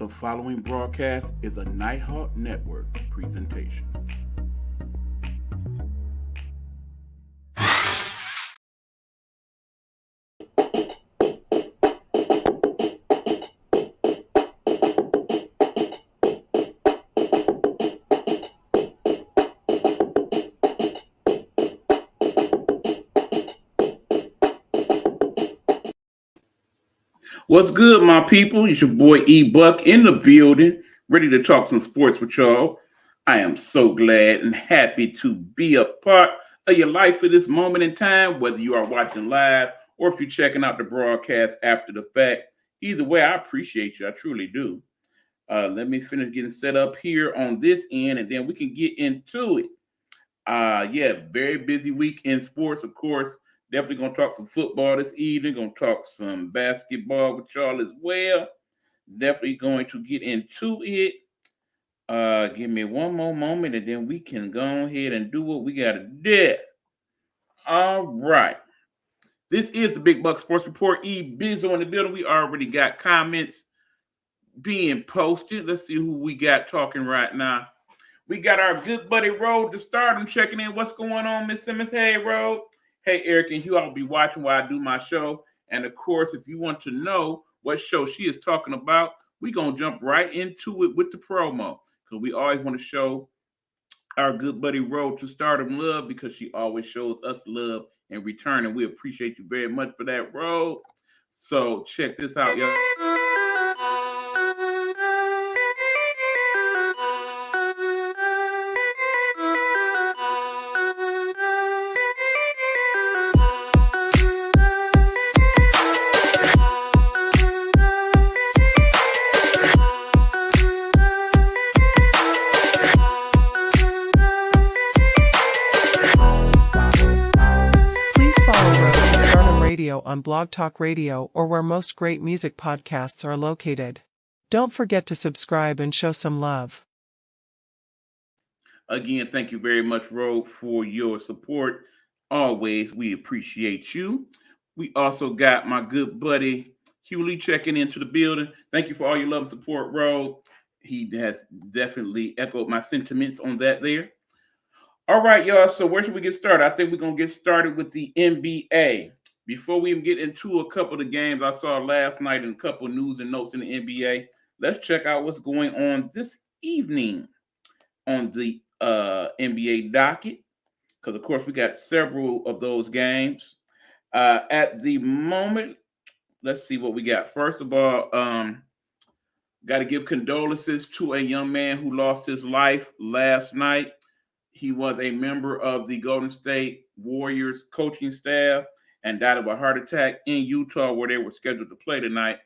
The following broadcast is a Nighthawk Network presentation. What's good, my people? It's your boy E Buck in the building, ready to talk some sports with y'all. I am so glad and happy to be a part of your life for this moment in time, whether you are watching live or if you're checking out the broadcast after the fact. Either way, I appreciate you. I truly do. Let me finish getting set up here on this end, and then we can get into it. Very busy week in sports, of course. Definitely gonna talk some football this evening. Gonna talk some basketball with y'all as well. Definitely going to get into it. Give me one more moment, and then we can go ahead and do what we gotta do. All right. This is the Big Buck Sports Report. E Bizzo in the building. We already got comments being posted. Let's see who we got talking right now. We got our good buddy Road to Stardom checking in. What's going on, Miss Simmons? Hey, Road. Hey, Eric and Hugh. I'll be watching while I do my show. And of course, if you want to know what show she is talking about, we're going to jump right into it with the promo. Because we always want to show our good buddy Road to Stardom love because she always shows us love in return. And we appreciate you very much for that, Road. So check this out, y'all. On Blog Talk Radio or where most great music podcasts are located. Don't forget to subscribe and show some love. Again, thank you very much, Ro, for your support. Always, we appreciate you. We also got my good buddy Hughley checking into the building. Thank you for all your love and support, Ro. He has definitely echoed my sentiments on that there. All right, y'all. So where should we get started? I think we're going to get started with the NBA. Before we even get into a couple of the games I saw last night and a couple of news and notes in the NBA, let's check out what's going on this evening on the NBA docket. Because, of course, we got several of those games. At the moment, let's see what we got. First of all, got to give condolences to a young man who lost his life last night. He was a member of the Golden State Warriors coaching staff and died of a heart attack in Utah where they were scheduled to play tonight.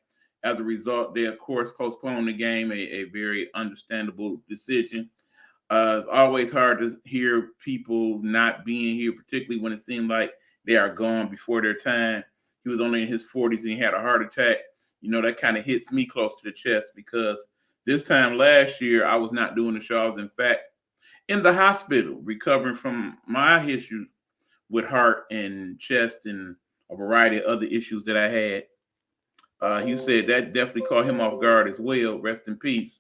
As a result, they, of course, postponed the game, a very understandable decision. It's always hard to hear people not being here, particularly when it seemed like they are gone before their time. He was only in his 40s and he had a heart attack. You know, that kind of hits me close to the chest because this time last year, I was not doing the show. I was, in fact, in the hospital recovering from my issues with heart and chest and a variety of other issues that I had. He said that definitely caught him off guard as well. Rest in peace.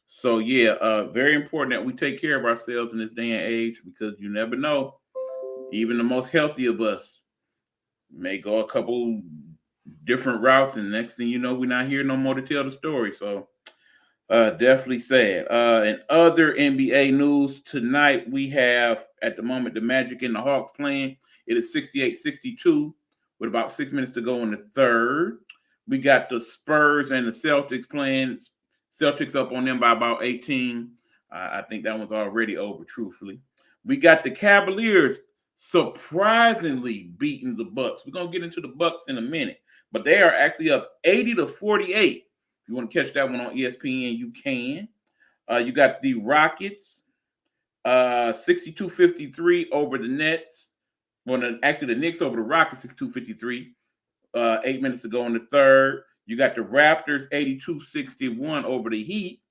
So, very important that we take care of ourselves in this day and age because you never know. Even the most healthy of us may go a couple different routes, and next thing you know, we're not here no more to tell the story. So, definitely sad. In other NBA news tonight, we have at the moment the Magic and the Hawks playing. It is 68-62 with about 6 minutes to go in the third. We got the Spurs and the Celtics playing. Celtics up on them by about 18. I think that one's already over, truthfully. We got the Cavaliers surprisingly beating the Bucks. We're going to get into the Bucks in a minute, but they are actually up 80-48. If you want to catch that one on ESPN, you can. You got the Rockets, 62-53 over the Nets. Well, actually, the Knicks over the Rockets, 62-53. 8 minutes to go in the third. You got the Raptors, 82-61 over the Heat.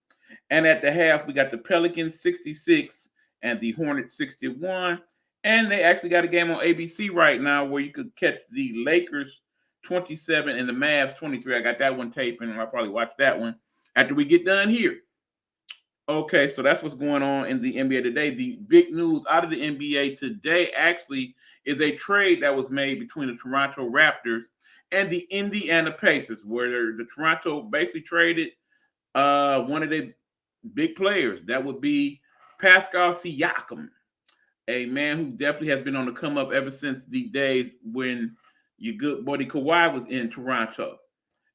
And at the half, we got the Pelicans, 66, and the Hornets, 61. And they actually got a game on ABC right now where you could catch the Lakers 27 and the Mavs 23. I got that one taping, and I'll probably watch that one. after we get done here. Okay, so that's what's going on in the NBA today. The big news out of the NBA today actually is a trade that was made between the Toronto Raptors and the Indiana Pacers, where the Toronto basically traded one of their big players. That would be Pascal Siakam, a man who definitely has been on the come up ever since the days when your good buddy Kawhi was in Toronto.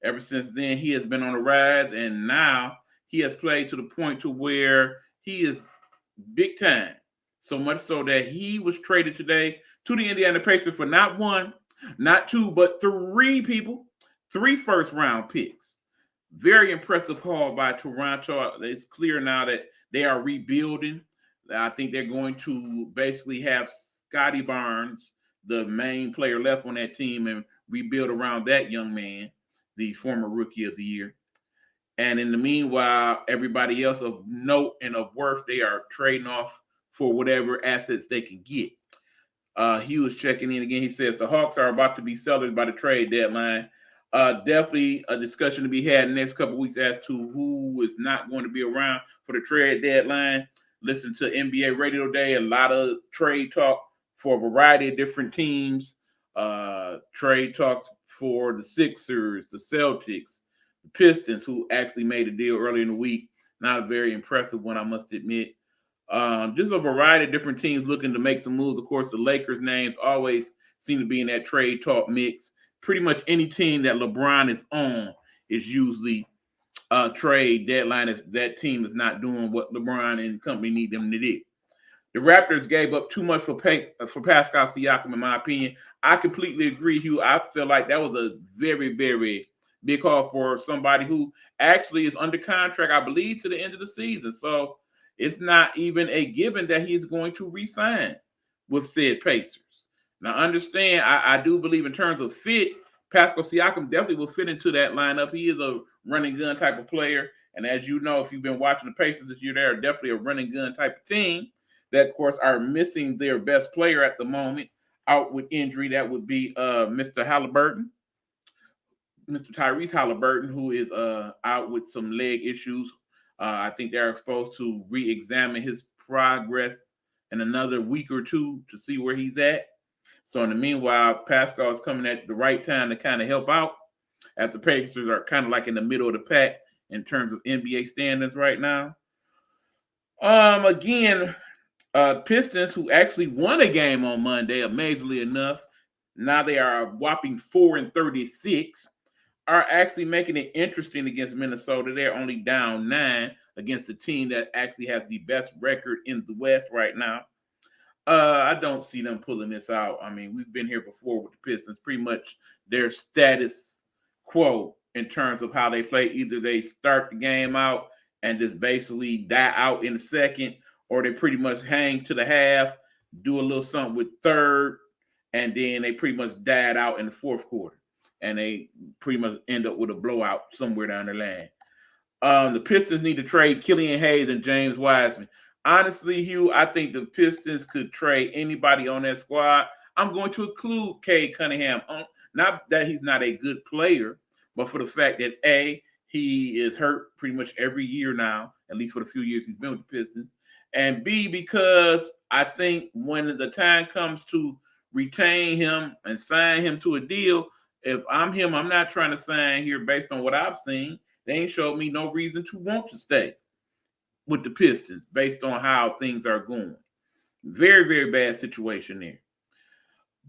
Ever since then, he has been on the rise, and now he has played to the point to where he is big time. So much so that he was traded today to the Indiana Pacers for not one, not two, but three people, three first round picks. Very impressive haul by Toronto. It's clear now that they are rebuilding. I think they're going to basically have Scotty Barnes, the main player left on that team, and rebuild around that young man, the former rookie of the year. And in the meanwhile, everybody else of note and of worth, they are trading off for whatever assets they can get. Hugh is checking in again. He says the Hawks are about to be sellers by the trade deadline. Definitely a discussion to be had in the next couple of weeks as to who is not going to be around for the trade deadline. Listen to NBA Radio Day, a lot of trade talk for a variety of different teams. Trade talks for the Sixers, the Celtics, the Pistons, who actually made a deal earlier in the week. Not a very impressive one, I must admit. Just a variety of different teams looking to make some moves. Of course, the Lakers' names always seem to be in that trade talk mix. Pretty much any team that LeBron is on is usually a trade deadline if that team is not doing what LeBron and company need them to do. The Raptors gave up too much for Pascal Siakam, in my opinion. I completely agree, Hugh. I feel like that was a very, very big haul for somebody who actually is under contract, I believe, to the end of the season. So it's not even a given that he's going to re-sign with said Pacers. Now, understand, I do believe in terms of fit, Pascal Siakam definitely will fit into that lineup. He is a running gun type of player. And as you know, if you've been watching the Pacers this year, they're definitely a running gun type of team that, of course, are missing their best player at the moment out with injury. That would be Mr. Halliburton, Mr. Tyrese Halliburton, who is out with some leg issues. I think they're supposed to re-examine his progress in another week or two to see where he's at. So in the meanwhile, Pascal is coming at the right time to kind of help out, as the Pacers are kind of like in the middle of the pack in terms of NBA standings right now. Again, Pistons, who actually won a game on Monday, amazingly enough, now they are a whopping 4-36, are actually making it interesting against Minnesota. They're only down 9 against a team that actually has the best record in the West right now. I don't see them pulling this out. I mean, we've been here before with the Pistons. Pretty much their status quo in terms of how they play. Either they start the game out and just basically die out in the second, or they pretty much hang to the half, do a little something with third, and then they pretty much died out in the fourth quarter. And they pretty much end up with a blowout somewhere down the line. The Pistons need to trade Killian Hayes and James Wiseman. Honestly, Hugh, I think the Pistons could trade anybody on that squad. I'm going to include Cade Cunningham. Not that he's not a good player, but for the fact that A, he is hurt pretty much every year now, at least for the few years he's been with the Pistons. And B, because I think when the time comes to retain him and sign him to a deal, if I'm him, I'm not trying to sign here based on what I've seen. They ain't showed me no reason to want to stay with the Pistons based on how things are going. Very, very bad situation there.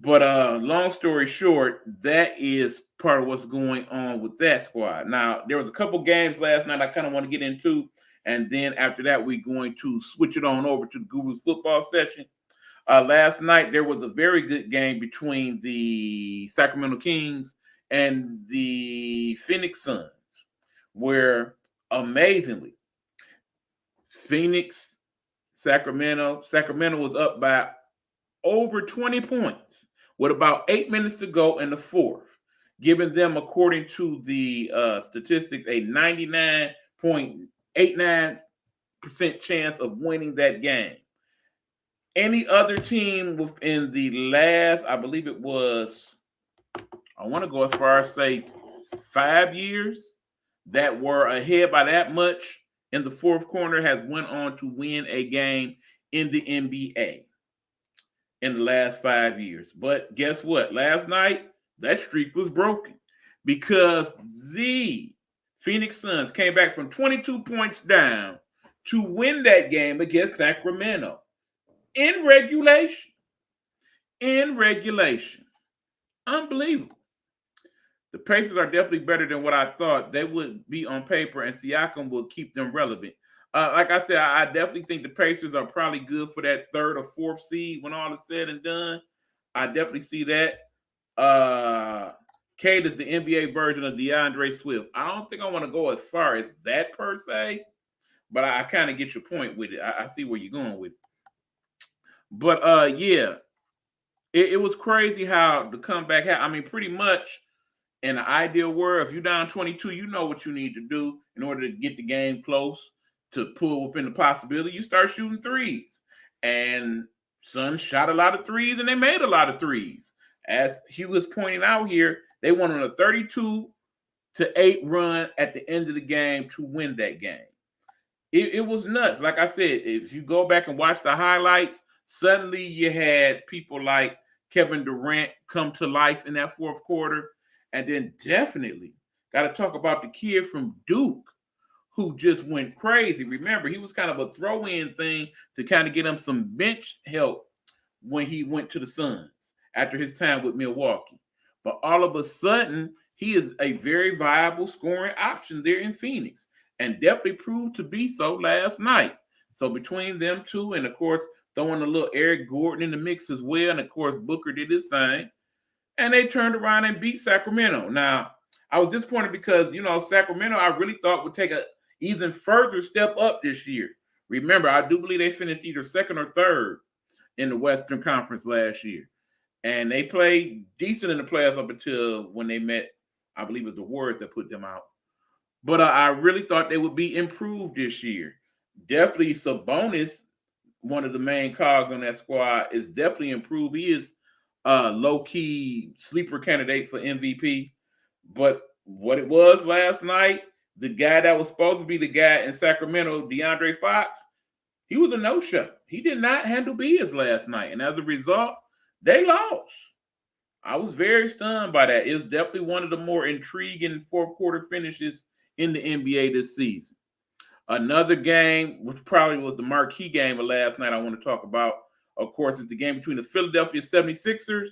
But long story short, that is part of what's going on with that squad. Now, there was a couple games last night I kind of want to get into, and then after that, we're going to switch it on over to the Guru's football session. Last night, there was a very good game between the Sacramento Kings and the Phoenix Suns, where amazingly, Sacramento was up by over 20 points with about 8 minutes to go in the fourth, giving them, according to the statistics, a 99.89% chance of winning that game. Any other team within the last, I believe it was, I want to go as far as say 5 years, that were ahead by that much in the fourth quarter has went on to win a game in the NBA in the last 5 years. But guess what? Last night, that streak was broken because the Phoenix Suns came back from 22 points down to win that game against Sacramento in regulation. In regulation. Unbelievable. The Pacers are definitely better than what I thought they would be on paper, and Siakam will keep them relevant. Like I said, I definitely think the Pacers are probably good for that third or fourth seed when all is said and done. I definitely see that. Cade is the NBA version of DeAndre Swift. I don't think I want to go as far as that per se, but I kind of get your point with it. I see where you're going with it. But yeah, it was crazy how the comeback happened. I mean, pretty much in the ideal world, if you're down 22, you know what you need to do in order to get the game close to pull within the possibility. You start shooting threes. And Suns shot a lot of threes, and they made a lot of threes. As Hugh was pointing out here, they went on a 32-8 run at the end of the game to win that game. It was nuts. Like I said, if you go back and watch the highlights, suddenly you had people like Kevin Durant come to life in that fourth quarter. And then definitely got to talk about the kid from Duke who just went crazy. Remember, he was kind of a throw-in thing to kind of get him some bench help when he went to the Suns after his time with Milwaukee. But all of a sudden, he is a very viable scoring option there in Phoenix and definitely proved to be so last night. So between them two and, of course, throwing a little Eric Gordon in the mix as well, and, of course, Booker did his thing. And they turned around and beat Sacramento. Now, I was disappointed because, Sacramento, I really thought would take a even further step up this year. Remember, I do believe they finished either second or third in the Western Conference last year. And they played decent in the playoffs up until when they met, I believe it was the Warriors that put them out. But I really thought they would be improved this year. Definitely Sabonis, one of the main cogs on that squad, is definitely improved. He is low-key sleeper candidate for MVP. But what it was last night, the guy that was supposed to be the guy in Sacramento, DeAndre Fox, he was a no-show. He did not handle business last night. And as a result, they lost. I was very stunned by that. It's definitely one of the more intriguing fourth quarter finishes in the NBA this season. Another game, which probably was the marquee game of last night I want to talk about, of course, is the game between the Philadelphia 76ers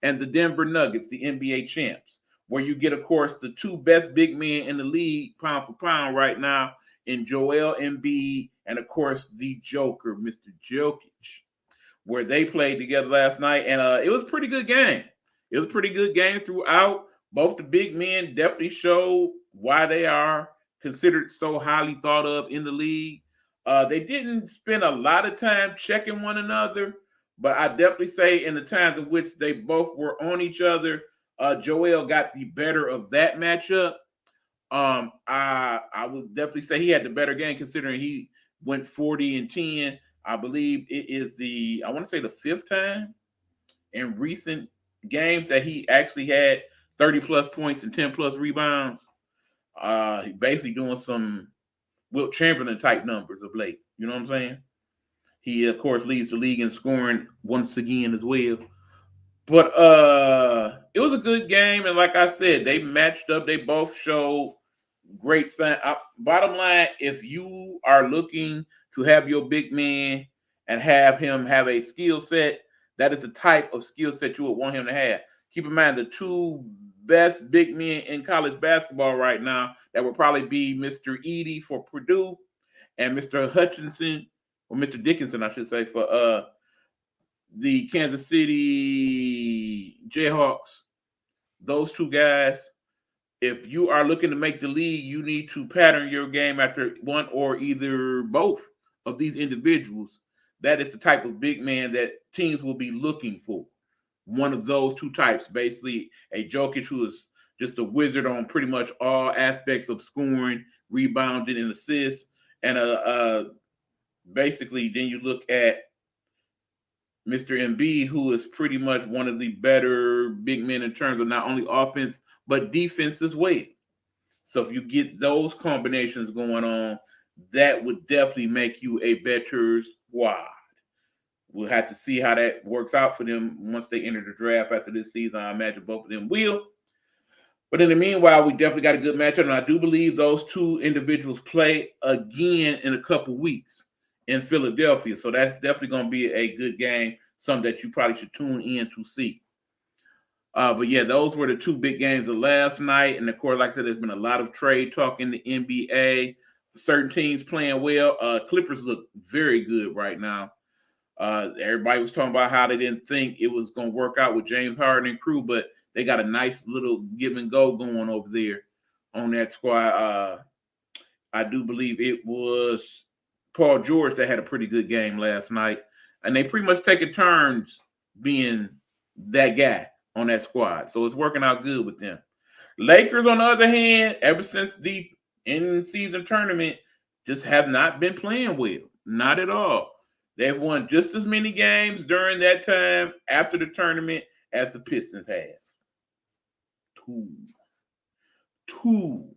and the Denver Nuggets, the NBA champs, where you get, of course, the two best big men in the league, pound for pound right now, in Joel Embiid and, of course, the Joker, Mr. Jokic, where they played together last night. And it was a pretty good game. It was a pretty good game throughout. Both the big men definitely showed why they are considered so highly thought of in the league. They didn't spend a lot of time checking one another, but I definitely say in the times in which they both were on each other, Joel got the better of that matchup. I would definitely say he had the better game considering he went 40-10. I believe it is I want to say the fifth time in recent games that he actually had 30 plus points and 10 plus rebounds. He basically doing some Wilt Chamberlain type numbers of late. You know what I'm saying? He, of course, leads the league in scoring once again as well. But it was a good game. And like I said, they matched up. They both showed great sign. Bottom line, if you are looking to have your big man and have him have a skill set, that is the type of skill set you would want him to have. Keep in mind the two best big men in college basketball right now, that would probably be Mr. Edey for Purdue and Mr. Hutchinson, or Mr. Dickinson, I should say, for the Kansas City Jayhawks. Those two guys, if you are looking to make the league, you need to pattern your game after one or either both of these individuals. That is the type of big man that teams will be looking for. One of those two types, basically a Jokic who is just a wizard on pretty much all aspects of scoring, rebounding, and assists. And basically then you look at Mr. Embiid, who is pretty much one of the better big men in terms of not only offense, but defense as well. So if you get those combinations going on, that would definitely make you a better squad. We'll have to see how that works out for them once they enter the draft after this season. I imagine both of them will. But in the meanwhile, we definitely got a good matchup, and I do believe those two individuals play again in a couple weeks in Philadelphia. So that's definitely going to be a good game, something that you probably should tune in to see. But yeah, those were the two big games of last night. And of course, like I said, there's been a lot of trade talk in the NBA. Certain teams playing well. Clippers look very good right now. Everybody was talking about how they didn't think it was going to work out with James Harden and crew, but they got a nice little give and go going over there on that squad. I do believe it was Paul George that had a pretty good game last night. And they pretty much taking turns being that guy on that squad. So it's working out good with them. Lakers, on the other hand, ever since the in-season tournament, just have not been playing well. Not at all. They've won just as many games during that time after the tournament as the Pistons have. Two.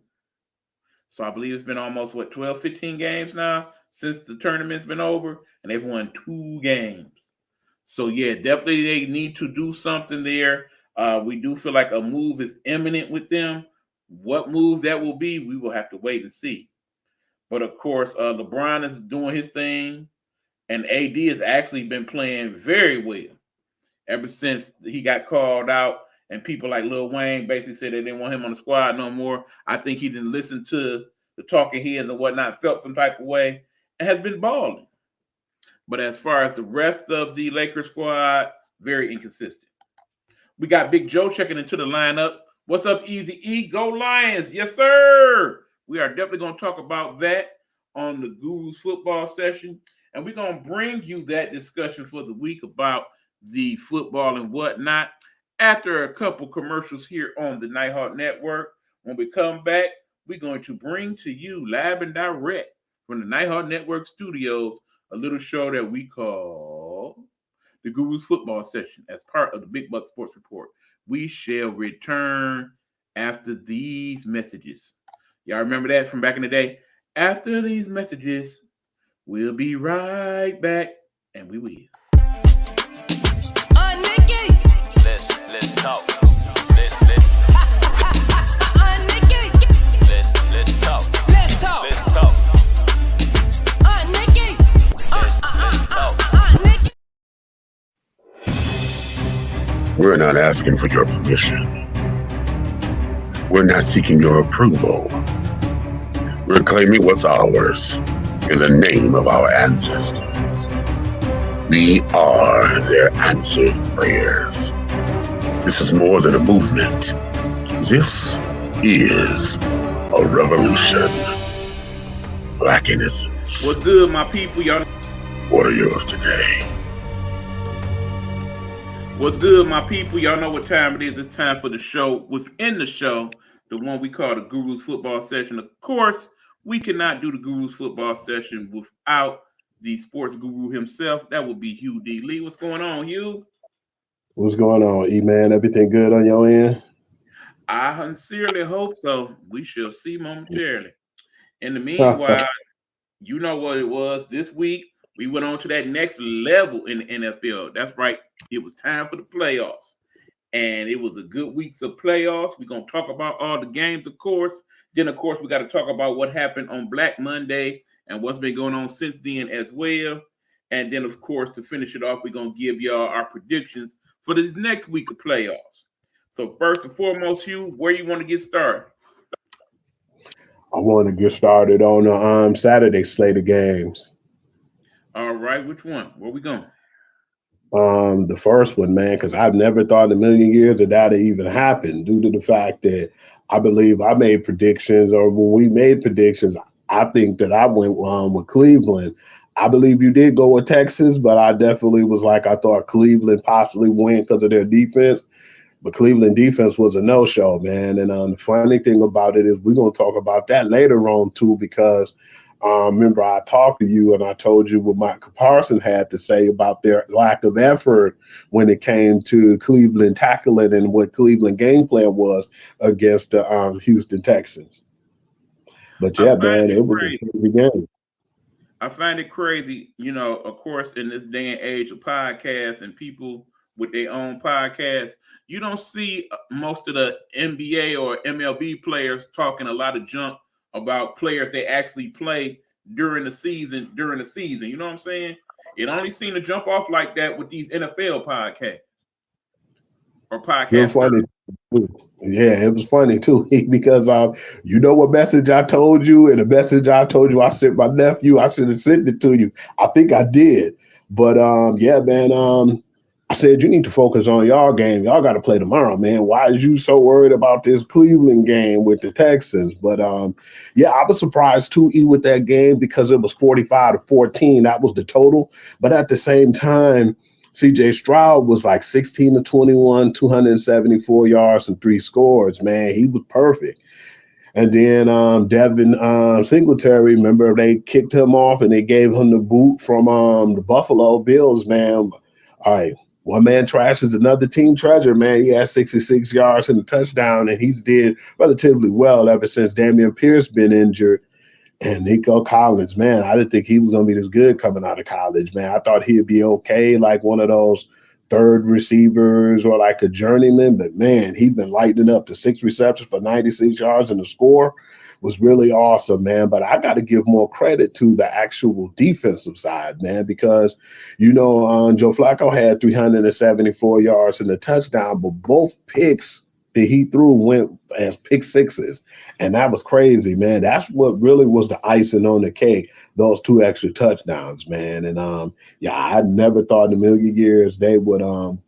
So I believe it's been almost, 12, 15 games now since the tournament's been over, and they've won 2 games. So, yeah, definitely they need to do something there. We do feel like a move is imminent with them. What move that will be, we will have to wait and see. But, of course, LeBron is doing his thing, and AD has actually been playing very well ever since he got called out, and people like Lil Wayne basically said they didn't want him on the squad no more. I think he didn't listen to the talking heads and whatnot, felt some type of way, and has been balling. But as far as the rest of the Lakers squad, very inconsistent. We got Big Joe checking into the lineup. What's up, Easy E? Go Lions. Yes, sir. We are definitely going to talk about that on the Guru's football session. And we're going to bring you that discussion for the week about the football and whatnot after a couple commercials here on the Nighthawk Network. When we come back, we're going to bring to you live and direct from the Nighthawk Network studios a little show that we call the Guru's Football Session as part of the Big Buck Sports Report. We shall return after these messages. Y'all remember that from back in the day? After these messages, we'll be right back, and we will. Nikki. Let's talk. Let's Nikki. Let's talk. Let's talk. Let's talk. Nikki. Nikki. We're not asking for your permission. We're not seeking your approval. We're claiming what's ours in the name of our ancestors. We are their answered prayers. This is more than a movement. This is a revolution. Black innocence. What's good, my people? Y'all. What are yours today? What's good, my people? Y'all know what time it is. It's time for the show within the show, the one we call the Guru's Football Session. Of course, we cannot do the Guru's Football Session without the sports guru himself. That would be Hugh D. Lee. What's going on, Hugh? What's going on, E-Man? Everything good on your end? I sincerely hope so. We shall see momentarily. In the meanwhile, you know what it was this week. We went on to that next level in the NFL. That's right. It was time for the playoffs. And it was a good week of playoffs. We're going to talk about all the games, of course. Then, of course, we got to talk about what happened on Black Monday and what's been going on since then as well. And then, of course, to finish it off, we're going to give y'all our predictions for this next week of playoffs. So first and foremost, Hugh, where you want to get started? I want to get started on the Saturday slate of games. All right, which one? Where we going? The first one, man, because I've never thought in a million years that that'd even happen due to the fact that I believe I made predictions, or when we made predictions, I think that I went with Cleveland. I believe you did go with Texas, but I definitely was like, I thought Cleveland possibly win because of their defense. But Cleveland defense was a no-show, man. And the funny thing about it is we're going to talk about that later on, too, because remember I talked to you and I told you what Mike Parson had to say about their lack of effort when it came to Cleveland tackling and what Cleveland game plan was against the Houston Texans. But I yeah, find man, it it was crazy. a crazy game. I find it crazy, of course, in this day and age of podcasts and people with their own podcasts, you don't see most of the NBA or MLB players talking a lot of junk about players they actually play during the season. You know what I'm saying? It only seemed to jump off like that with these NFL podcasts or It was podcasters. funny. Yeah, it was funny too because you know what message I told you, and the message I told you I sent my nephew. I should have sent it to you. I think I did, but yeah, man. I said you need to focus on y'all game. Y'all got to play tomorrow, man. Why is you so worried about this Cleveland game with the Texans? But yeah, I was surprised too, with that game because it was 45-14. That was the total, but at the same time. CJ Stroud was like 16 to 21, 274 yards and 3 scores, man. He was perfect. And then Devin Singletary, remember they kicked him off and they gave him the boot from the Buffalo Bills, man. All right. One man trash is another team treasure, man. He had 66 yards and a touchdown, and he's did relatively well ever since Dameon Pierce been injured. And Nico Collins, man, I didn't think he was going to be this good coming out of college, man. I thought he'd be okay, like one of those third receivers or like a journeyman. But, man, he's been lighting up to 6 receptions for 96 yards, and the score was really awesome, man. But I got to give more credit to the actual defensive side, man, because, Joe Flacco had 374 yards and a touchdown, but both picks that he threw went as pick sixes. And that was crazy, man. That's what really was the icing on the cake, those 2 extra touchdowns, man. And yeah, I never thought in a million years they would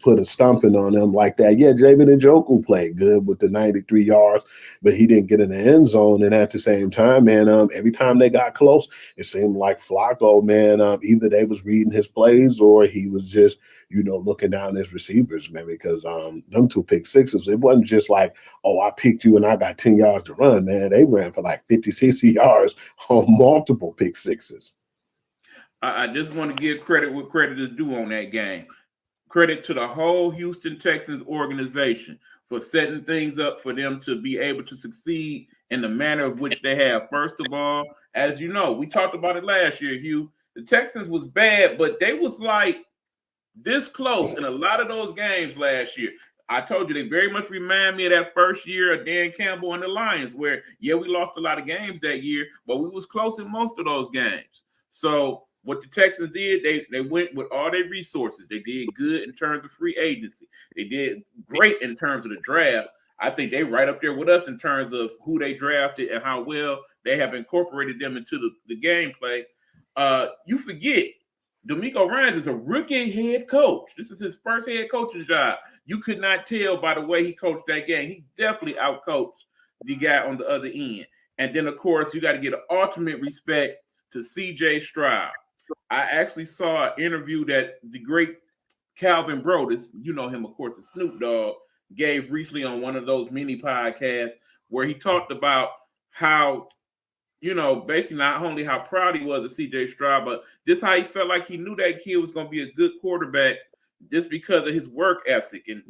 put a stumping on them like that. Yeah, Jamin Njoku played good with the 93 yards, but he didn't get in the end zone. And at the same time, man, every time they got close, it seemed like Flacco, man, either they was reading his plays or he was just, looking down his receivers, man, because them 2 pick sixes, it wasn't just like, oh, I picked you and I got 10 yards to run, man. They ran for like 50, 60 yards on multiple pick sixes. I just want to give credit what credit is due on that game. Credit to the whole Houston Texans organization for setting things up for them to be able to succeed in the manner of which they have. First of all, as you know, we talked about it last year, Hugh. The Texans was bad, but they was like this close in a lot of those games last year. I told you they very much remind me of that first year of Dan Campbell and the Lions, where, yeah, we lost a lot of games that year, but we was close in most of those games. So what the Texans did, they went with all their resources. They did good in terms of free agency. They did great in terms of the draft. I think they right up there with us in terms of who they drafted and how well they have incorporated them into the gameplay. You forget, DeMeco Ryans is a rookie head coach. This is his first head coaching job. You could not tell by the way he coached that game. He definitely outcoached the guy on the other end. And then, of course, you got to get an ultimate respect to CJ Stroud. I actually saw an interview that the great Calvin Brodus, you know him, of course, as Snoop Dogg, gave recently on one of those mini podcasts where he talked about how, basically not only how proud he was of CJ Stroud, but just how he felt like he knew that kid was going to be a good quarterback just because of his work ethic and,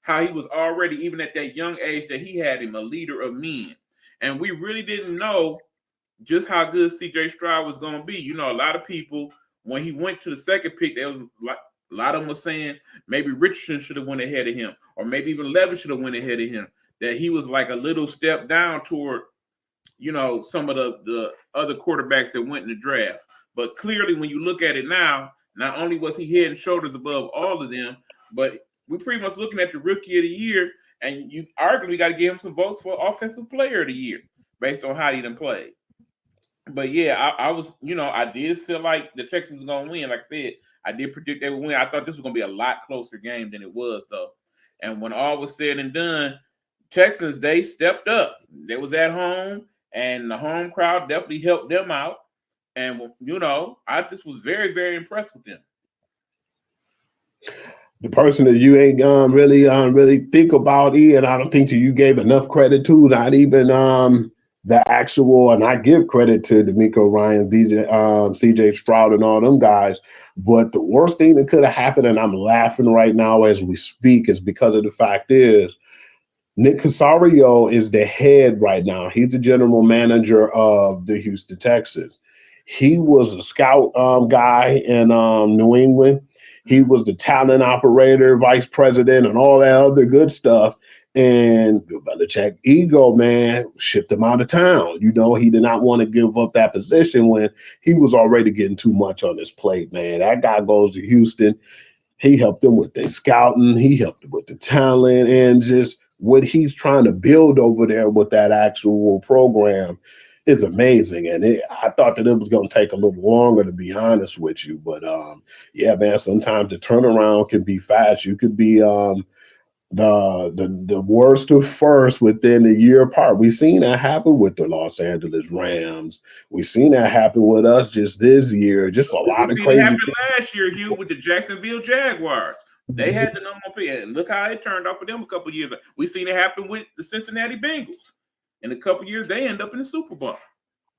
how he was already, even at that young age, that he had him a leader of men. And we really didn't know just how good CJ Stroud was going to be. A lot of people, when he went to the second pick, there was like a lot of them were saying maybe Richardson should have went ahead of him, or maybe even Levis should have went ahead of him, that he was like a little step down toward, some of the other quarterbacks that went in the draft. But clearly, when you look at it now, not only was he head and shoulders above all of them, but we're pretty much looking at the rookie of the year, and you arguably got to give him some votes for offensive player of the year based on how he done played. But yeah, I was, I did feel like the Texans was going to win. Like I said, I did predict they would win. I thought this was going to be a lot closer game than it was, though. And when all was said and done, Texans, they stepped up. They was at home, and the home crowd definitely helped them out. And, I just was very, very impressed with them. The person that you ain't really think about, Ian, I don't think that you gave enough credit to, not even the actual, and I give credit to DeMeco Ryans, CJ Stroud, and all them guys. But the worst thing that could have happened, and I'm laughing right now as we speak, is because of the fact is Nick Casario is the head right now. He's the general manager of the Houston Texans. He was a scout guy in New England. He was the talent operator, vice president, and all that other good stuff. And Bill Belichick, ego, man, shipped him out of town. You know, he did not want to give up that position when he was already getting too much on his plate, man. That guy goes to Houston. He helped them with their scouting. He helped them with the talent and just what he's trying to build over there with that actual program is amazing. And I thought that it was going to take a little longer, to be honest with you. But yeah, man, sometimes the turnaround can be fast. You could be the worst to first within a year apart. We've seen that happen with the Los Angeles Rams. We've seen that happen with us just this year. Just a lot of We seen crazy it happen things. last year, Hugh, with the Jacksonville Jaguars. They had the number one pick, and look how it turned out for them a couple of years ago. We seen it happen with the Cincinnati Bengals. In a couple of years, they end up in the Super Bowl.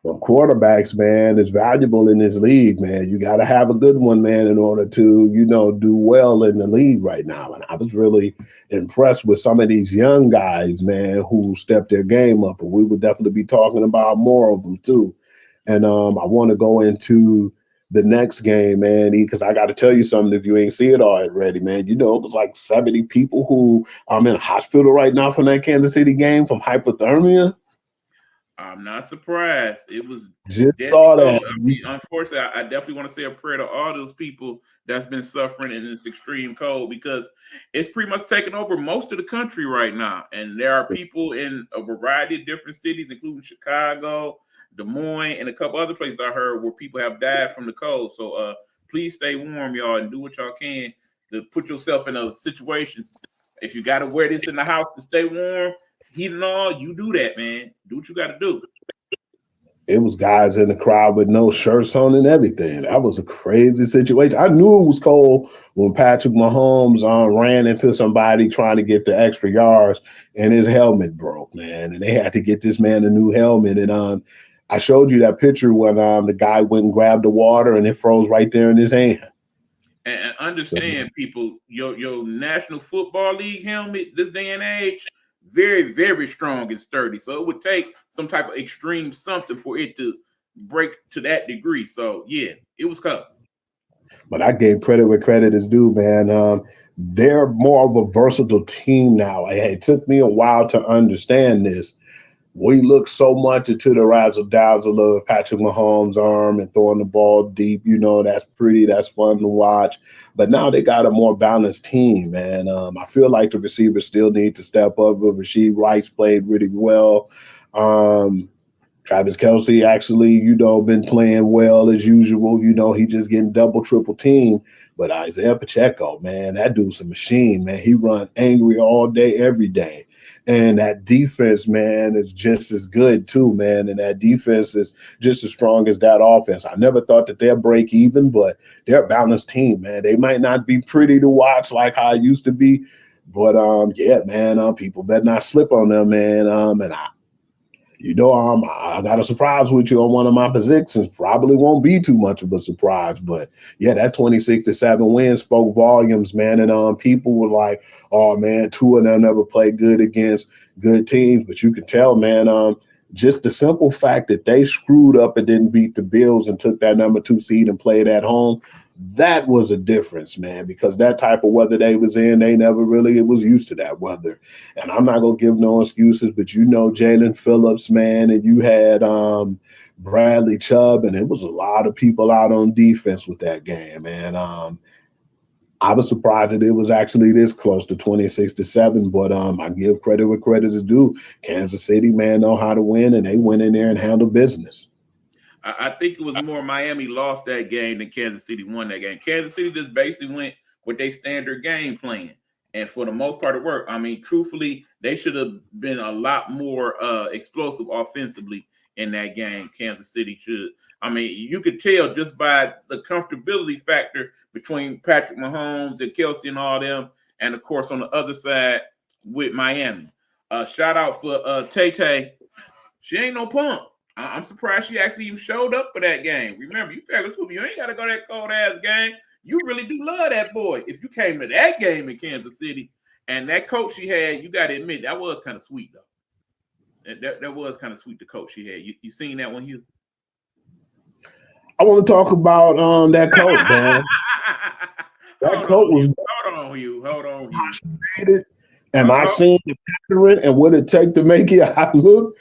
Well, quarterbacks, man, is valuable in this league, man. You got to have a good one, man, in order to, you know, do well in the league right now. And I was really impressed with some of these young guys, man, who stepped their game up. And we would definitely be talking about more of them, too. And I want to go into the next game, man, because I got to tell you something if you ain't see it already, man. You know, it was like 70 people who I'm in a hospital right now from that Kansas City game from hypothermia. I'm not surprised. It was Just saw that. I mean, unfortunately, I definitely want to say a prayer to all those people that's been suffering in this extreme cold, because it's pretty much taken over most of the country right now. And there are people in a variety of different cities, including Chicago, Des Moines, and a couple other places I heard where people have died from the cold. So please stay warm, y'all, and do what y'all can to put yourself in a situation. If you got to wear this in the house to stay warm, heat and all, you do that, man. Do what you got to do. It was guys in the crowd with no shirts on and everything. That was a crazy situation. I knew it was cold when Patrick Mahomes ran into somebody trying to get the extra yards and his helmet broke, man. And they had to get this man a new helmet. And I showed you that picture when the guy went and grabbed the water and it froze right there in his hand. And understand, people, your National Football League helmet this day and age, very, very strong and sturdy. So it would take some type of extreme something for it to break to that degree. So yeah, it was tough. But I gave credit where credit is due, man. They're more of a versatile team now. It took me a while to understand this. We look so much into the razzle dazzle of Patrick Mahomes' arm and throwing the ball deep. You know, that's pretty, that's fun to watch. But now they got a more balanced team, man. I feel like the receivers still need to step up. But Rashid Rice played really well. Travis Kelce actually, you know, been playing well as usual. You know, he just getting double, triple team. But Isaiah Pacheco, man, that dude's a machine, man. He run angry all day, every day. And that defense, man, is just as good too, man. And that defense is just as strong as that offense. I never thought that they'll break even, but they're a balanced team, man. They might not be pretty to watch like how it used to be, but yeah, man, people better not slip on them, man. And I got a surprise with you on one of my positions. Probably won't be too much of a surprise, but yeah, that 26-7 win spoke volumes, man. And people were like, "Oh man, two of them never played good against good teams." But you can tell, man, just the simple fact that they screwed up and didn't beat the Bills and took that number 2 seed and played at home. That was a difference, man, because that type of weather they was in, they never really was used to that weather. And I'm not going to give no excuses, but you know Jalen Phillips, man, and you had Bradley Chubb, and it was a lot of people out on defense with that game, man. I was surprised that it was actually this close to 26-7, but I give credit where credit is due. Kansas City, man, know how to win, and they went in there and handled business. I think it was more Miami lost that game than Kansas City won that game. Kansas City just basically went with their standard game plan. And for the most part, it worked. I mean, truthfully, they should have been a lot more explosive offensively in that game. Kansas City should. I mean, you could tell just by the comfortability factor between Patrick Mahomes and Kelce and all them. And, of course, on the other side with Miami. Shout out for Tay-Tay. She ain't no punk. I'm surprised she actually even showed up for that game. Remember, you fellas, you ain't got to go to that cold-ass game. You really do love that boy. If you came to that game in Kansas City, And that coach she had, you got to admit, that was kind of sweet though. That was kind of sweet. The coach she had. You seen that one, Hugh? I want to talk about that coach, man. That coach was hold on, Hugh. and I seen the pattern and what it take to make it I look.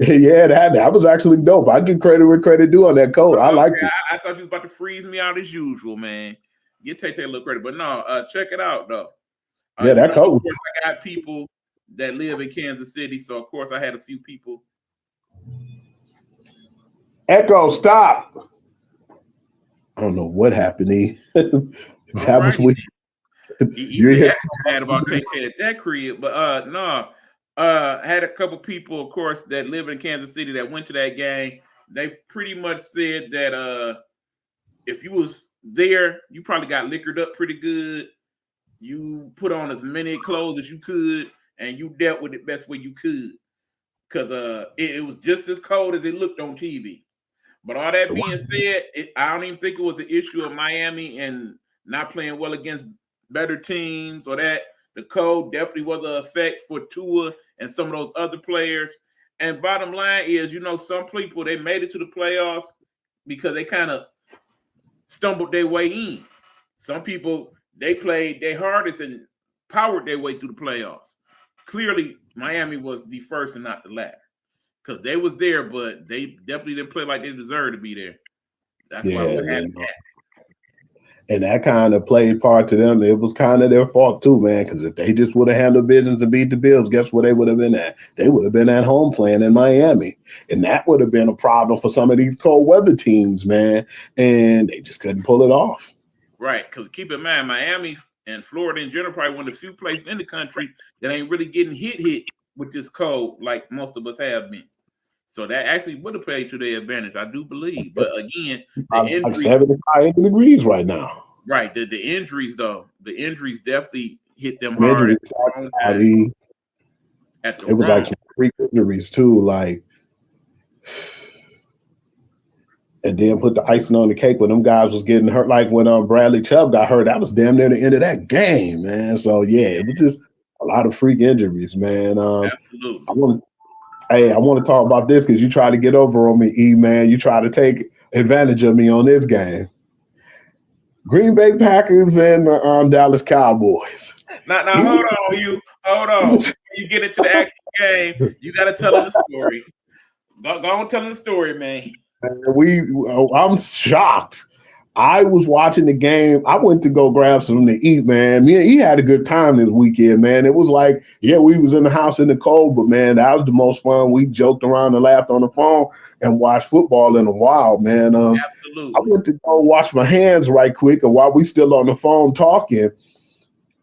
Yeah, that was actually dope. I give credit where credit due on that coach. I liked it. I thought you was about to freeze me out as usual, man. You take a little credit, but no, check it out though. Yeah, that coach. Of course, I got people that live in Kansas City, so of course I had a few people. Echo, stop. I don't know what happened. That was weird. You mad about taking care of that crib, but no. Had a couple people, of course, that live in Kansas City that went to that game. They pretty much said that if you was there, you probably got liquored up pretty good. You put on as many clothes as you could, and you dealt with it best way you could. Because it was just as cold as it looked on TV. But all that being said, I don't even think it was an issue of Miami and not playing well against better teams or that. The cold definitely was an effect for Tua and some of those other players. And bottom line is, some people, they made it to the playoffs because they kind of stumbled their way in. Some people, they played their hardest and powered their way through the playoffs. Clearly, Miami was the first and not the latter. Because they was there, but they definitely didn't play like they deserved to be there. That's why what happened. And that kind of played part to them. It was kind of their fault too, man, because if they just would have handled business and beat the Bills, guess where they would have been at? They would have been at home playing in Miami. And that would have been a problem for some of these cold weather teams, man. And they just couldn't pull it off. Right, because keep in mind, Miami and Florida in general probably one of the few places in the country that ain't really getting hit with this cold like most of us have been. So that actually would have played to their advantage, I do believe. But again, the injuries, like 75 degrees right now. Right. The injuries, though, the injuries definitely hit them hard. It was like some freak injuries too, like, and then put the icing on the cake when them guys was getting hurt. Like when Bradley Chubb got hurt, that was damn near the end of that game, man. So yeah, it was just a lot of freak injuries, man. Absolutely. I want to talk about this because you try to get over on me, E, man. You try to take advantage of me on this game. Green Bay Packers and the Dallas Cowboys. Now, hold on, hold on. When you get into the actual game, you got to tell them the story. Go on, tell them the story, man. I'm shocked. I was watching the game. I went to go grab something to eat, man. He had a good time this weekend, man. It was like, yeah, we was in the house in the cold, but, man, that was the most fun. We joked around and laughed on the phone and watched football in a while, man. Absolutely. I went to go wash my hands right quick, and while we still on the phone talking,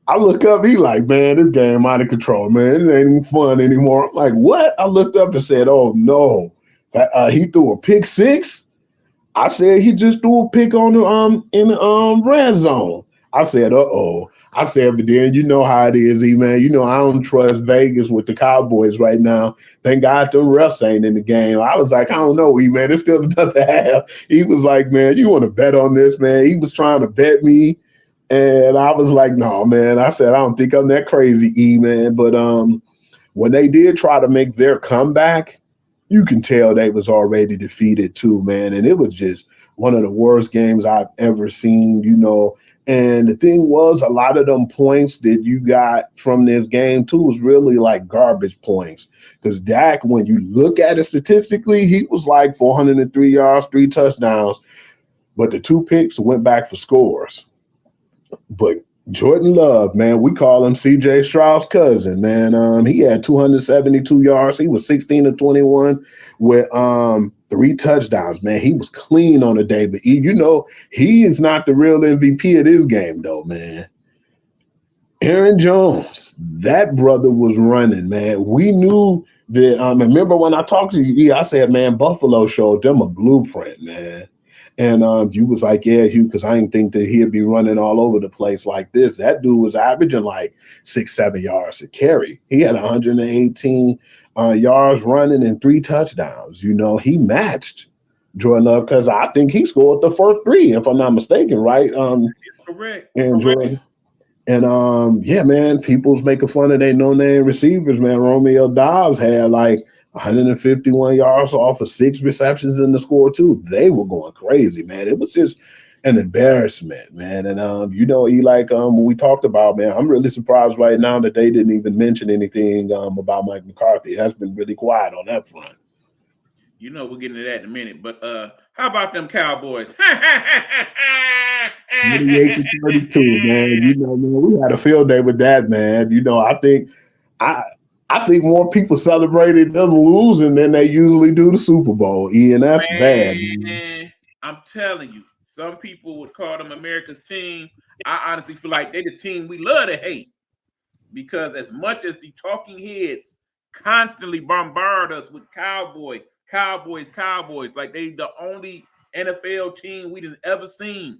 I look up, he like, man, this game out of control, man. It ain't even fun anymore. I'm like, what? I looked up and said, oh, no. He threw a pick six? I said he just threw a pick on the in the red zone. I said, uh-oh. I said, but then you know how it is, man. You know I don't trust Vegas with the Cowboys right now. Thank God them refs ain't in the game. I was like, I don't know, man. It's still another half. He was like, man, you want to bet on this, man? He was trying to bet me. And I was like, no, man. I said, I don't think I'm that crazy, E, man. But when they did try to make their comeback, you can tell they was already defeated too, man. And it was just one of the worst games I've ever seen, And the thing was, a lot of them points that you got from this game too was really like garbage points. Because Dak, when you look at it statistically, he was like 403 yards, 3 touchdowns. But the 2 picks went back for scores. But Jordan Love, man, we call him C.J. Stroud's cousin, man. He had 272 yards. He was 16 of 21 with 3 touchdowns, man. He was clean on the day. But, he is not the real MVP of this game, though, man. Aaron Jones, that brother was running, man. We knew that. Remember when I talked to you, I said, man, Buffalo showed them a blueprint, man. And you was like, yeah, Hugh, because I didn't think that he'd be running all over the place like this. That dude was averaging like 6-7 yards a carry. He had 118 yards running and 3 touchdowns. He matched Jordan Love because I think he scored the first 3, if I'm not mistaken, right? Correct. And And yeah, man, people's making fun of their no-name receivers, man. Romeo Dobbs had like 151 yards off of 6 receptions in the score, too. They were going crazy, man. It was just an embarrassment, man. And E, like what we talked about, man, I'm really surprised right now that they didn't even mention anything about Mike McCarthy. It has been really quiet on that front. You know, we'll get into that in a minute. But how about them Cowboys? 38-32, man. You know, man, we had a field day with that, man. You know, I think more people celebrated them losing than they usually do the Super Bowl. And that's bad. Man. I'm telling you, some people would call them America's team. I honestly feel like they're the team we love to hate, because as much as the talking heads constantly bombard us with Cowboys, like they the only NFL team we've ever seen,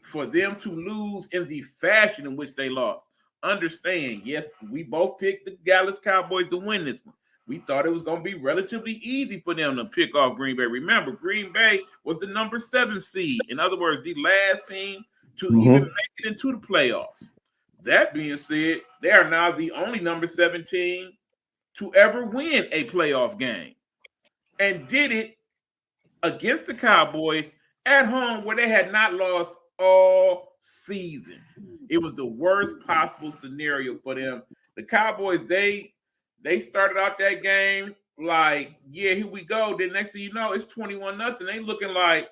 for them to lose in the fashion in which they lost. Understand, yes, we both picked the Dallas Cowboys to win this one. We thought it was going to be relatively easy for them to pick off Green Bay. Remember, Green Bay was the number 7 seed. In other words, the last team to even make it into the playoffs. That being said, they are now the only number 7 team to ever win a playoff game, and did it against the Cowboys at home, where they had not lost all season. It was the worst possible scenario for them. The Cowboys, they started out that game like, yeah, here we go. Then next thing you know, it's 21-0. They looking like,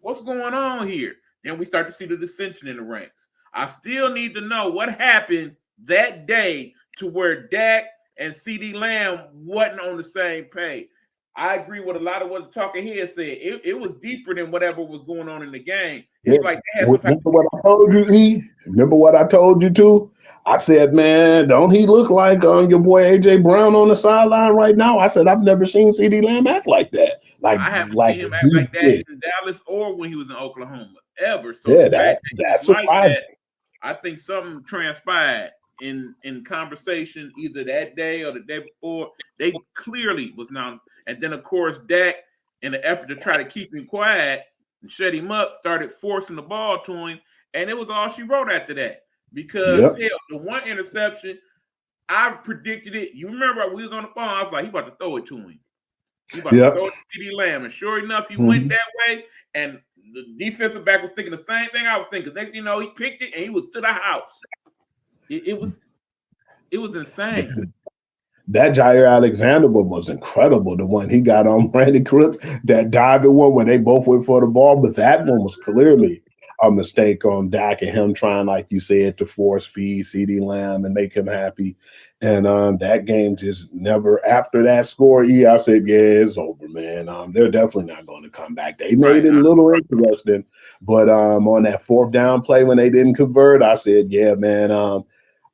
what's going on here? Then we start to see the dissension in the ranks. I still need to know what happened that day to where Dak and CD Lamb wasn't on the same page. I agree with a lot of what the talking head said. It was deeper than whatever was going on in the game. It's like they had remember what I told you, E? Remember what I told you too? I said, man, don't he look like your boy AJ Brown on the sideline right now? I said, I've never seen CD Lamb act like that. Like I haven't seen him act like that in Dallas or when he was in Oklahoma ever. So yeah, that's surprising. I think something transpired in conversation either that day or the day before. They clearly was not. And then, of course, Dak, in the effort to try to keep him quiet and shut him up, started forcing the ball to him. And it was all she wrote after that. Because, hell, the one interception, I predicted it. You remember we was on the phone. I was like, he about to throw it to him. He about to throw it to CD Lamb. And sure enough, he went that way. And the defensive back was thinking the same thing I was thinking. Next thing you know, he picked it and he was to the house. It was insane. That Jair Alexander one was incredible. The one he got on Brandon Crooks, that diving one where they both went for the ball, but that one was clearly a mistake on Dak and him trying, like you said, to force feed CD Lamb and make him happy. And that game just never, after that score, I said, yeah, it's over, man. They're definitely not going to come back. They made it a little interesting, but on that 4th down play when they didn't convert, I said, yeah, man,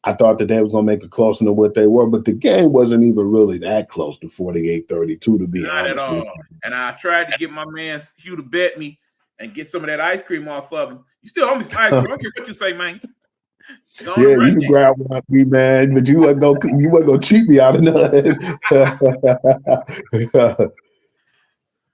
I thought that they was going to make it closer than what they were, but the game wasn't even really that close to 48-32, to be honest. Not at all. And I tried to get my man Hugh to bet me and get some of that ice cream off of him. You still owe me some ice cream. I don't care what you say, man. Yeah, you can grab one of me, man, but you wasn't gonna cheat me out of nothing.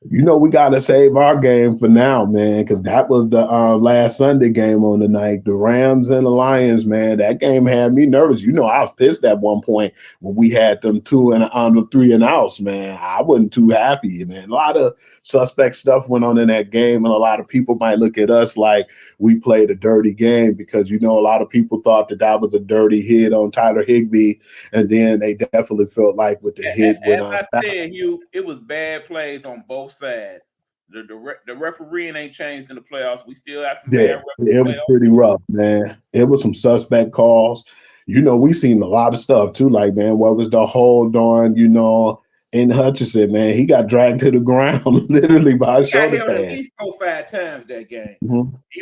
You know, we got to save our game for now, man, because that was the last Sunday game on the night. The Rams and the Lions, man, that game had me nervous. You know, I was pissed at one point when we had them 2 and 3 and outs, man. I wasn't too happy, man. A lot of suspect stuff went on in that game, and a lot of people might look at us like we played a dirty game because, you know, a lot of people thought that was a dirty hit on Tyler Higbee, and then they definitely felt like with the hit. As I said, Hugh, it was bad plays on both sides. The refereeing ain't changed in the playoffs. We still have some bad referees. It was pretty rough, man. It was some suspect calls. You know, we seen a lot of stuff too. Like, man, what was the hold on, you know, in Hutchinson, man? He got dragged to the ground literally by a shoulder pad. At least 4 or 5 times that game.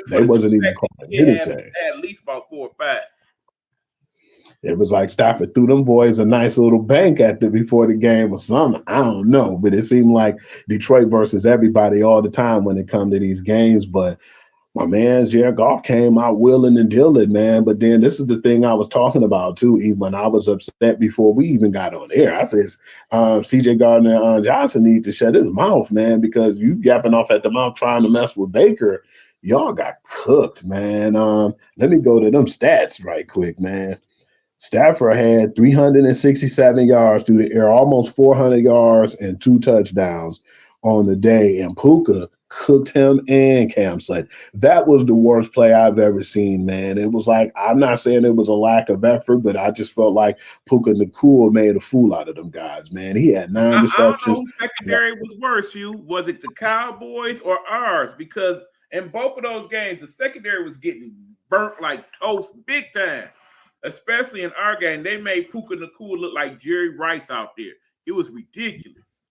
They wasn't even calling anything. Had at least about 4 or 5. It was like Stafford threw them boys a nice little bank before the game or something. I don't know, but it seemed like Detroit versus everybody all the time when it come to these games. But my man, Jared Goff came out willing and dealing, man. But then this is the thing I was talking about too, even when I was upset before we even got on air. I says, C.J. Gardner Johnson needs to shut his mouth, man, because you yapping off at the mouth trying to mess with Baker. y'all got cooked, man. Let me go to them stats right quick, man. Stafford had 367 yards through the air, almost 400 yards and 2 touchdowns on the day. And Puka cooked him and Cam Sutton. That was the worst play I've ever seen, man. It was like, I'm not saying it was a lack of effort, but I just felt like Puka Nakua made a fool out of them guys, man. He had 9 I don't know receptions. whose secondary was worse, you. Was it the Cowboys or ours? Because in both of those games, the secondary was getting burnt like toast big time. Especially in our game, they made Puka Nakua look like Jerry Rice out there. It was ridiculous.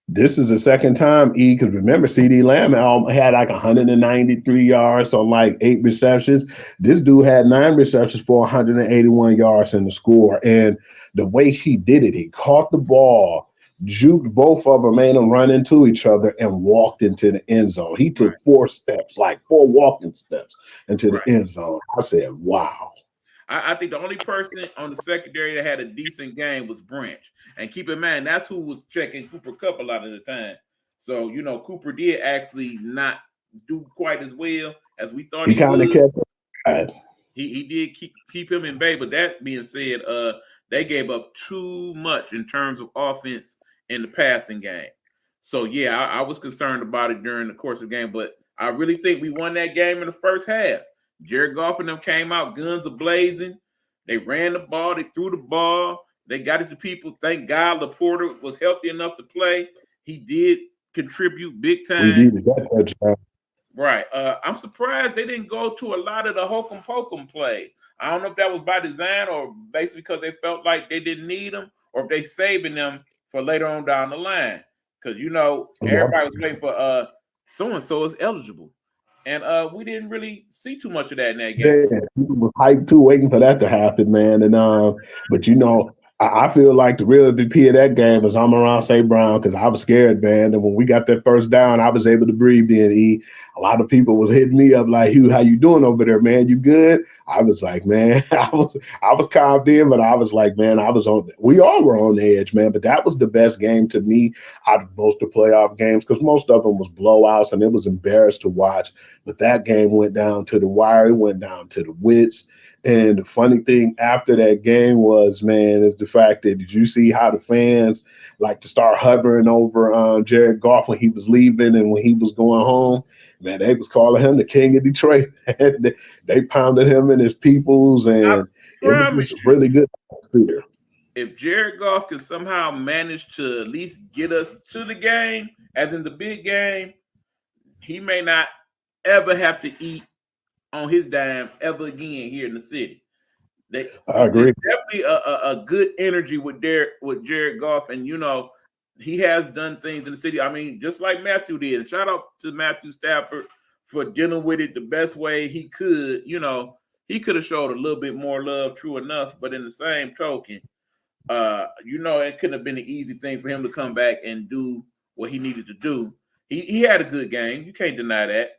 This is the second time, because remember, CD Lamb had like 193 yards on like 8 receptions. This dude had 9 receptions for 181 yards in the score. And the way he did it, he caught the ball, juked both of them, made them run into each other, and walked into the end zone. He took 4 steps, like 4 walking steps into the end zone. I said, wow. I think the only person on the secondary that had a decent game was Branch. And keep in mind, that's who was checking Cooper Kupp a lot of the time. So, you know, Cooper did actually not do quite as well as we thought he kind of would. kept it. He did keep him in bay. But that being said, they gave up too much in terms of offense in the passing game. So, yeah, I was concerned about it during the course of the game. But I really think we won that game in the first half. Jared Goff and them came out guns a-blazing. They ran the ball. They threw the ball. They got it to people. Thank God Laporta was healthy enough to play. He did contribute big time. We needed that touchdown. Right. I'm surprised they didn't go to a lot of the hokum pokum plays. I don't know if that was by design or basically because they felt like they didn't need them or if they saving them for later on down the line. Because, you know, everybody was waiting for so-and-so is eligible. And we didn't really see too much of that in that game. Yeah, people was hyped too, waiting for that to happen, man. And but you know, I feel like the real MVP of that game was Amon-Ra St. Brown because I was scared, man. And when we got that first down, I was able to breathe in. A lot of people was hitting me up like, Hugh, how you doing over there, man? You good? I was like, man, I was calmed in, but I was like, man, we all were on the edge, man. But that was the best game to me out of most of the playoff games because most of them was blowouts and it was embarrassed to watch. But that game went down to the wire. It went down to the wits. And the funny thing after that game was, man, is the fact that did you see how the fans like to start hovering over Jared Goff when he was leaving and when he was going home? Man, they was calling him the king of Detroit. They pounded him and his peoples, and it was really good. If Jared Goff could somehow manage to at least get us to the game, as in the big game, he may not ever have to eat on his dime ever again here in the city. I agree. Definitely a good energy with Jared Goff, and you know he has done things in the city. I mean, just like Matthew did. Shout out to Matthew Stafford for dealing with it the best way he could. You know, he could have showed a little bit more love, true enough, but in the same token, you know, it couldn't have been an easy thing for him to come back and do what he needed to do. He had a good game. You can't deny that.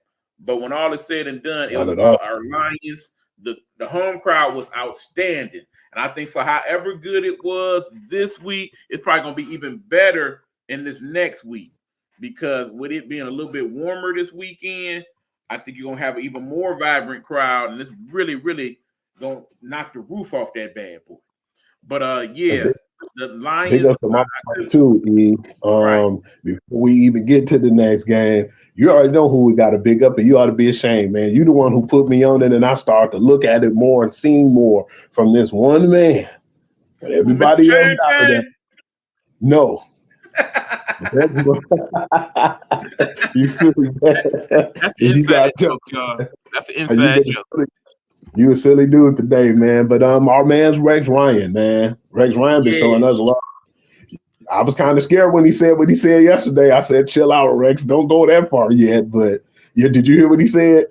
But when all is said and done, it was about our Lions. The home crowd was outstanding. And I think for however good it was this week, it's probably going to be even better in this next week. Because with it being a little bit warmer this weekend, I think you're going to have an even more vibrant crowd. And it's really, really going to knock the roof off that bad boy. But, yeah, the Lions. Big up to my too, E. Before we even get to the next game, you already know who we got to big up, and you ought to be ashamed, man. You the one who put me on it, and I started to look at it more and seeing more from this one man. But everybody else got that. No. You silly man. That's an inside joke, y'all. That's an inside joke. You a silly dude today, man. But our man's Rex Ryan, man. Rex Ryan been showing us a lot. I was kind of scared when he said what he said yesterday. I said, chill out, Rex. Don't go that far yet. But yeah, did you hear what he said?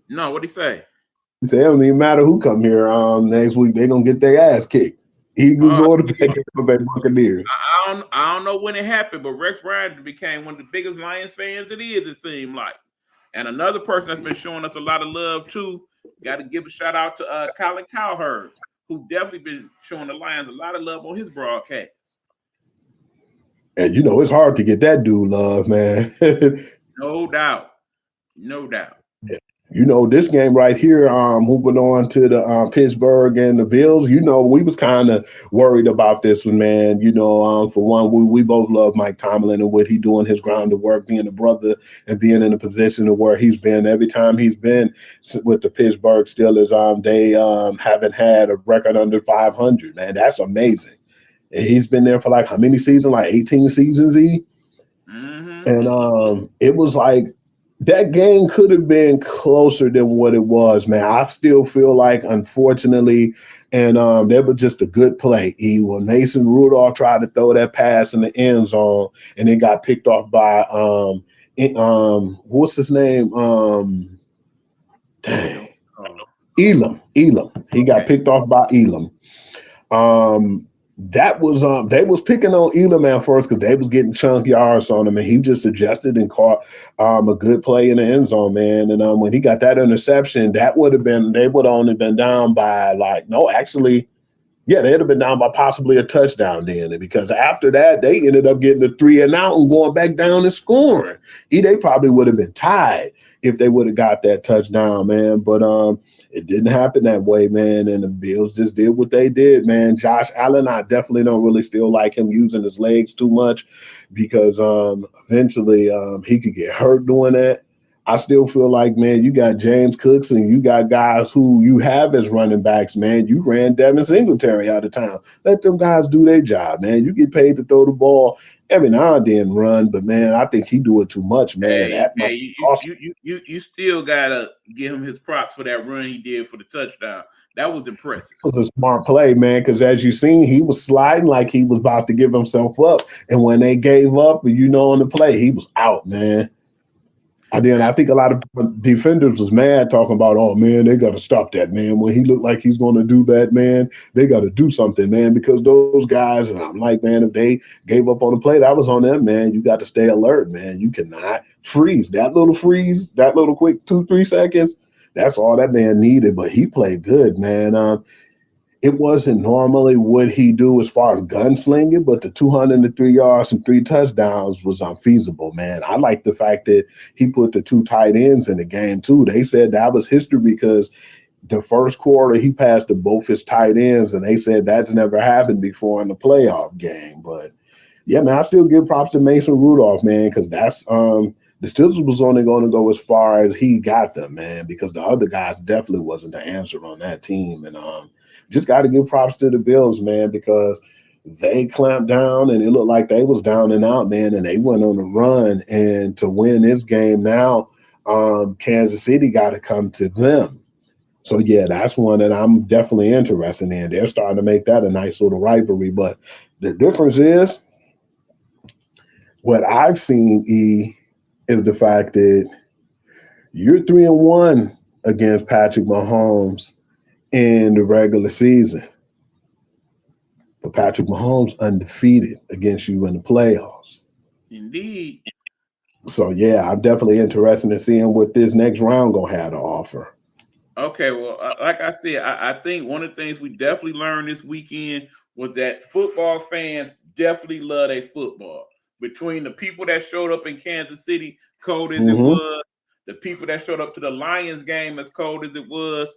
No, what'd he say? He said, it don't even matter who come here next week. They're going to get their ass kicked. Eagles or the Buccaneers. I don't know when it happened, but Rex Ryan became one of the biggest Lions fans it seemed like. And another person that's been showing us a lot of love, too, got to give a shout out to Colin Cowherd, who definitely been showing the Lions a lot of love on his broadcast. And, you know, it's hard to get that dude love, man. No doubt. No doubt. Yeah. This game right here, moving on to the Pittsburgh and the Bills, we was kind of worried about this one, man. For one, we both love Mike Tomlin and what he doing, his grounded work, being a brother and being in a position of where he's been. Every time he's been with the Pittsburgh Steelers, they haven't had a record under 500, man. That's amazing. And he's been there for like how many seasons? Like 18 seasons, Mm-hmm. And it was like, that game could have been closer than what it was, man. I still feel like, unfortunately, and that was just a good play. When Mason Rudolph tried to throw that pass in the end zone, and it got picked off by what's his name? Dang, Elam. He got picked off by Elam. That was they was picking on Elam at first because they was getting chunk yards on him, and he just adjusted and caught a good play in the end zone, man. And when he got that interception, they would have only been down by they'd have been down by possibly a touchdown then, because after that they ended up getting the 3 and out and going back down and scoring. They probably would have been tied if they would have got that touchdown, man. But it didn't happen that way, man. And the Bills just did what they did, man. Josh Allen, I definitely don't really still like him using his legs too much, because eventually he could get hurt doing that. I still feel like, man, you got James Cooks and you got guys who you have as running backs, man. You ran Devin Singletary out of town. Let them guys do their job, man. You get paid to throw the ball every now and then, run, but man, I think he do it too much, man. You still gotta give him his props for that run he did for the touchdown. That was impressive. It was a smart play, man, because as you seen, he was sliding like he was about to give himself up, and when they gave up, on the play, he was out, man. I think a lot of defenders was mad, talking about, oh, man, they got to stop that, man. When he looked like he's going to do that, man, they got to do something, man, because those guys, and I'm like, man, if they gave up on the play, that was on them, man. You got to stay alert, man. You cannot freeze. That little quick 2-3 seconds, that's all that man needed, but he played good, man. It wasn't normally what he do as far as gunslinging, but the 203 yards and 3 touchdowns was unfeasible, man. I like the fact that he put the 2 tight ends in the game, too. They said that was history because the first quarter he passed to both his tight ends, and they said that's never happened before in the playoff game. But, yeah, man, I still give props to Mason Rudolph, man, because that's the Steelers was only going to go as far as he got them, man, because the other guys definitely wasn't the answer on that team. And just got to give props to the Bills, man, because they clamped down and it looked like they was down and out, man, and they went on a run. And to win this game now, Kansas City got to come to them. So, yeah, that's one that I'm definitely interested in. They're starting to make that a nice little rivalry. But the difference is, what I've seen, is the fact that you're 3-1 against Patrick Mahomes in the regular season, but Patrick Mahomes undefeated against you in the playoffs. Indeed. So, yeah, I'm definitely interested in seeing what this next round gonna have to offer. Okay, well, like I said, I think one of the things we definitely learned this weekend was that football fans definitely love their football. Between the people that showed up in Kansas City, cold as it was, the people that showed up to the Lions game as cold as it was,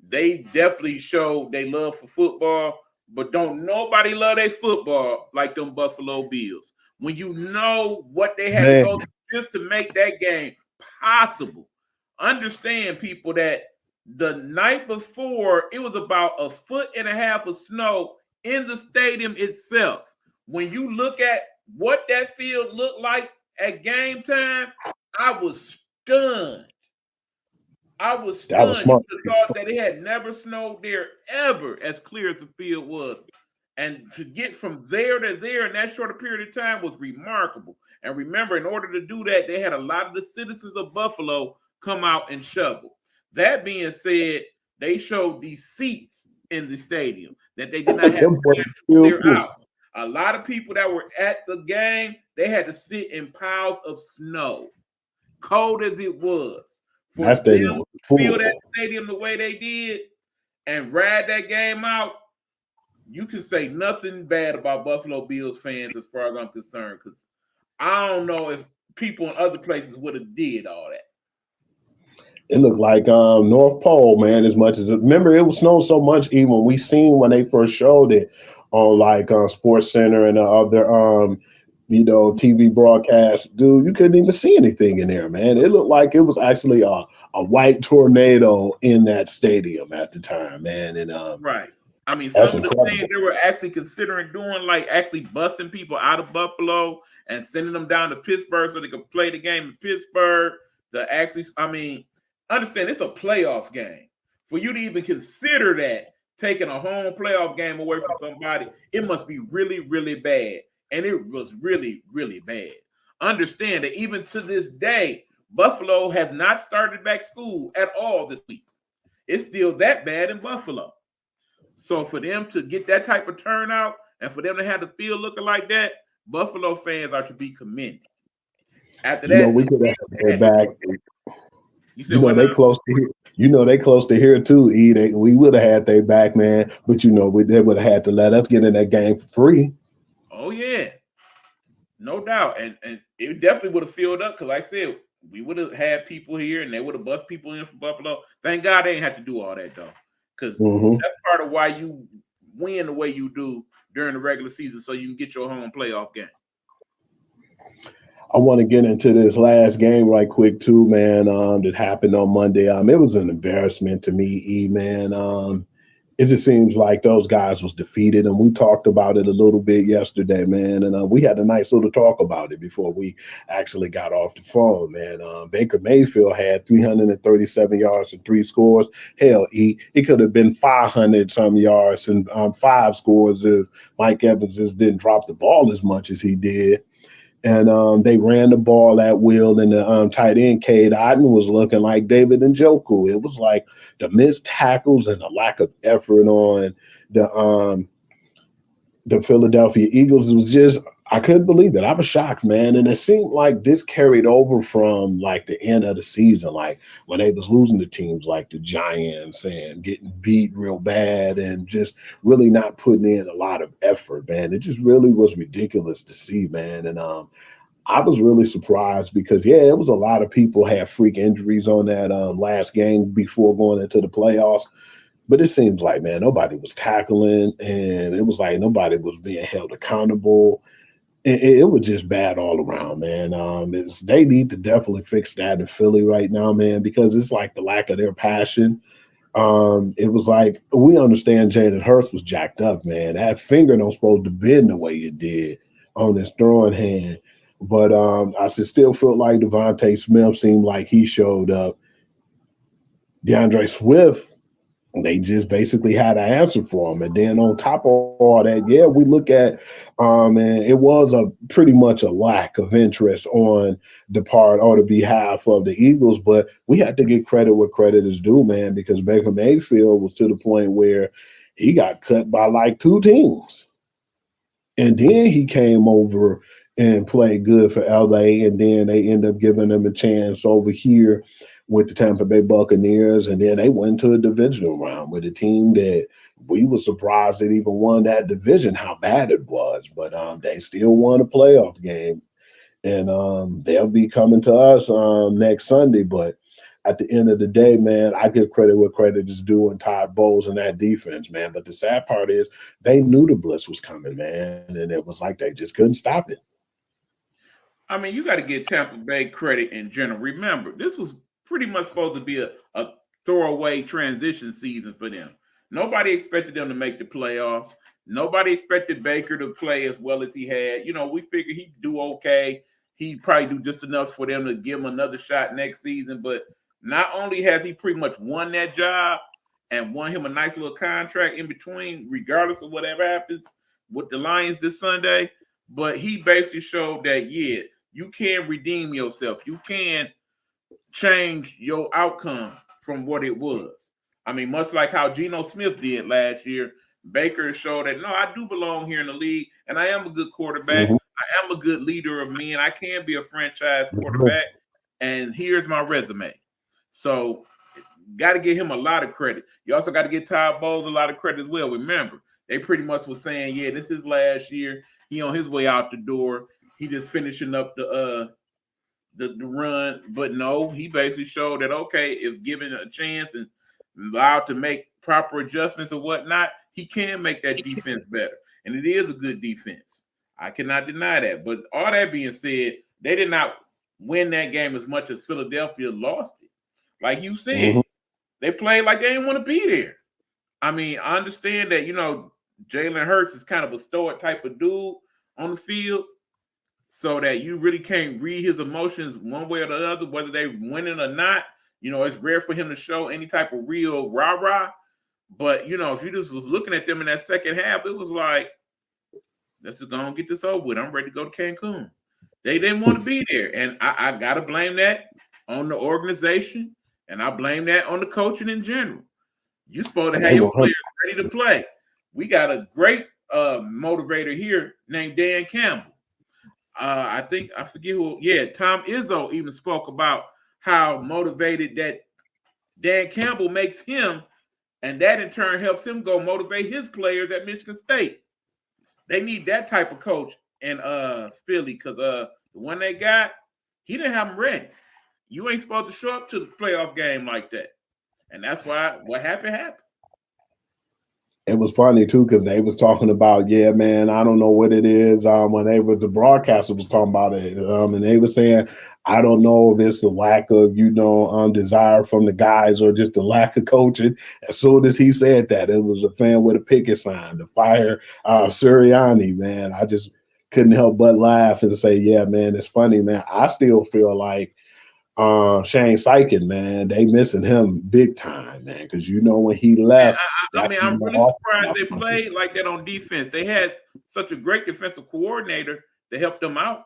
they definitely showed they love for football. But don't nobody love their football like them Buffalo Bills. When you know what they had to go through just to make that game possible. Understand, people, that the night before, it was about 1.5 feet of snow in the stadium itself. When you look at what that field looked like at game time, I was stunned. You would have thought that it had never snowed there ever, as clear as the field was. And to get from there to there in that short period of time was remarkable. And remember, in order to do that, they had a lot of the citizens of Buffalo come out and shovel. That being said, they showed these seats in the stadium that they did not have time to clear out. A lot of people that were at the game, they had to sit in piles of snow, cold as it was. For them to feel that stadium the way they did and ride that game out, you can say nothing bad about Buffalo Bills fans as far as I'm concerned, because I don't know if people in other places would have did all that. It looked like North Pole, man. As much as remember, it was snowing so much. Even we seen when they first showed it on like Sports Center and other TV broadcasts, dude, you couldn't even see anything in there, man. It looked like it was actually a white tornado in that stadium at the time, man. And Right. I mean, that's some of the incredible. things they were actually considering doing, like actually busing people out of Buffalo and sending them down to Pittsburgh so they could play the game in Pittsburgh. Understand it's a playoff game. For you to even consider that, taking a home playoff game away from somebody, it must be really, really bad. And it was really, really bad. Understand that even to this day, Buffalo has not started back school at all this week. It's still that bad in Buffalo. So for them to get that type of turnout and for them to have the field looking like that, Buffalo fans are to be commended. After that, we could have had back. You said what? They close to here. They close to here too. We would have had their back, man. But they would have had to let us get in that game for free. Oh yeah, no doubt, and it definitely would have filled up because, like I said, we would have had people here and they would have bust people in from Buffalo. Thank God they ain't have to do all that though, because that's part of why you win the way you do during the regular season, so you can get your home playoff game. I want to get into this last game right quick too, man. That happened on Monday. It was an embarrassment to me, man. It just seems like those guys was defeated, and we talked about it a little bit yesterday, man. And we had a nice little talk about it before we actually got off the phone, man. Baker Mayfield had 337 yards and 3 scores. Hell, it could have been 500 some yards and 5 scores if Mike Evans just didn't drop the ball as much as he did. And they ran the ball at will, and the tight end, Cade Otton, was looking like David Njoku. It was like the missed tackles and the lack of effort on the Philadelphia Eagles. It was just, I couldn't believe it. I was shocked, man. And it seemed like this carried over from like the end of the season, like when they was losing to teams like the Giants and getting beat real bad and just really not putting in a lot of effort, man. It just really was ridiculous to see, man. And I was really surprised because, it was a lot of people had freak injuries on that last game before going into the playoffs. But it seems like, man, nobody was tackling, and it was like nobody was being held accountable. It was just bad all around, man. They need to definitely fix that in Philly right now, man, because it's like the lack of their passion. It was like, we understand Jalen Hurts was jacked up, man. That finger don't supposed to bend the way it did on his throwing hand. But I still feel like Devontae Smith seemed like he showed up. DeAndre Swift, they just basically had an answer for him. And then on top of all that, we look at, and it was pretty much a lack of interest on the part or the behalf of the Eagles, but we had to give credit where credit is due, man, because Baker Mayfield was to the point where he got cut by like 2 teams. And then he came over and played good for LA, and then they end up giving him a chance over here with the Tampa Bay Buccaneers, and then they went to a divisional round with a team that we were surprised that even won that division, how bad it was. But they still won a playoff game, and they'll be coming to us next Sunday. But at the end of the day, man, I give credit where credit is due and Todd Bowles and that defense, man. But the sad part is they knew the blitz was coming, man, and it was like they just couldn't stop it. I mean, you got to give Tampa Bay credit in general. Remember, this was pretty much supposed to be a throwaway transition season for them. Nobody expected them to make the playoffs. Nobody expected Baker to play as well as he had. We figured he'd do okay. He'd probably do just enough for them to give him another shot next season. But not only has he pretty much won that job and won him a nice little contract in between, regardless of whatever happens with the Lions this Sunday, but he basically showed that, you can redeem yourself. You can change your outcome from what it was. I mean, much like how Geno Smith did last year, Baker showed that, no, I do belong here in the league, and I am a good quarterback. I am a good leader of men. I can be a franchise quarterback, and here's my resume. So, got to give him a lot of credit. You also got to give Todd Bowles a lot of credit as well. Remember, they pretty much was saying, this is last year. He on his way out the door. He just finishing up the the run, but no, he basically showed that okay, if given a chance and allowed to make proper adjustments or whatnot, he can make that defense better. And it is a good defense. I cannot deny that. But all that being said, they did not win that game as much as Philadelphia lost it. Like you said, they played like they didn't want to be there. I mean, I understand that, Jalen Hurts is kind of a stoic type of dude on the field, so that you really can't read his emotions one way or the other, whether they winning or not. It's rare for him to show any type of real rah-rah. But, if you just was looking at them in that second half, it was like, let's just go and get this over with. I'm ready to go to Cancun. They didn't want to be there. And I got to blame that on the organization, and I blame that on the coaching in general. You're supposed to have your players ready to play. We got a great motivator here named Dan Campbell. I forget who. Yeah, Tom Izzo even spoke about how motivated that Dan Campbell makes him, and that in turn helps him go motivate his players at Michigan State. They need that type of coach in Philly, because the one they got, he didn't have them ready. You ain't supposed to show up to the playoff game like that, and that's why what happened. It was funny too, because they was talking about, yeah, man, I don't know what it is. When the broadcaster was talking about it, and they were saying, I don't know if it's the lack of, desire from the guys or just the lack of coaching. As soon as he said that, it was a fan with a picket sign to fire Sirianni, man. I just couldn't help but laugh and say, yeah, man, it's funny, man. I still feel like Shane Steichen, man, they missing him big time, man, because when he left. I'm really surprised they played like that on defense. They had such a great defensive coordinator to help them out.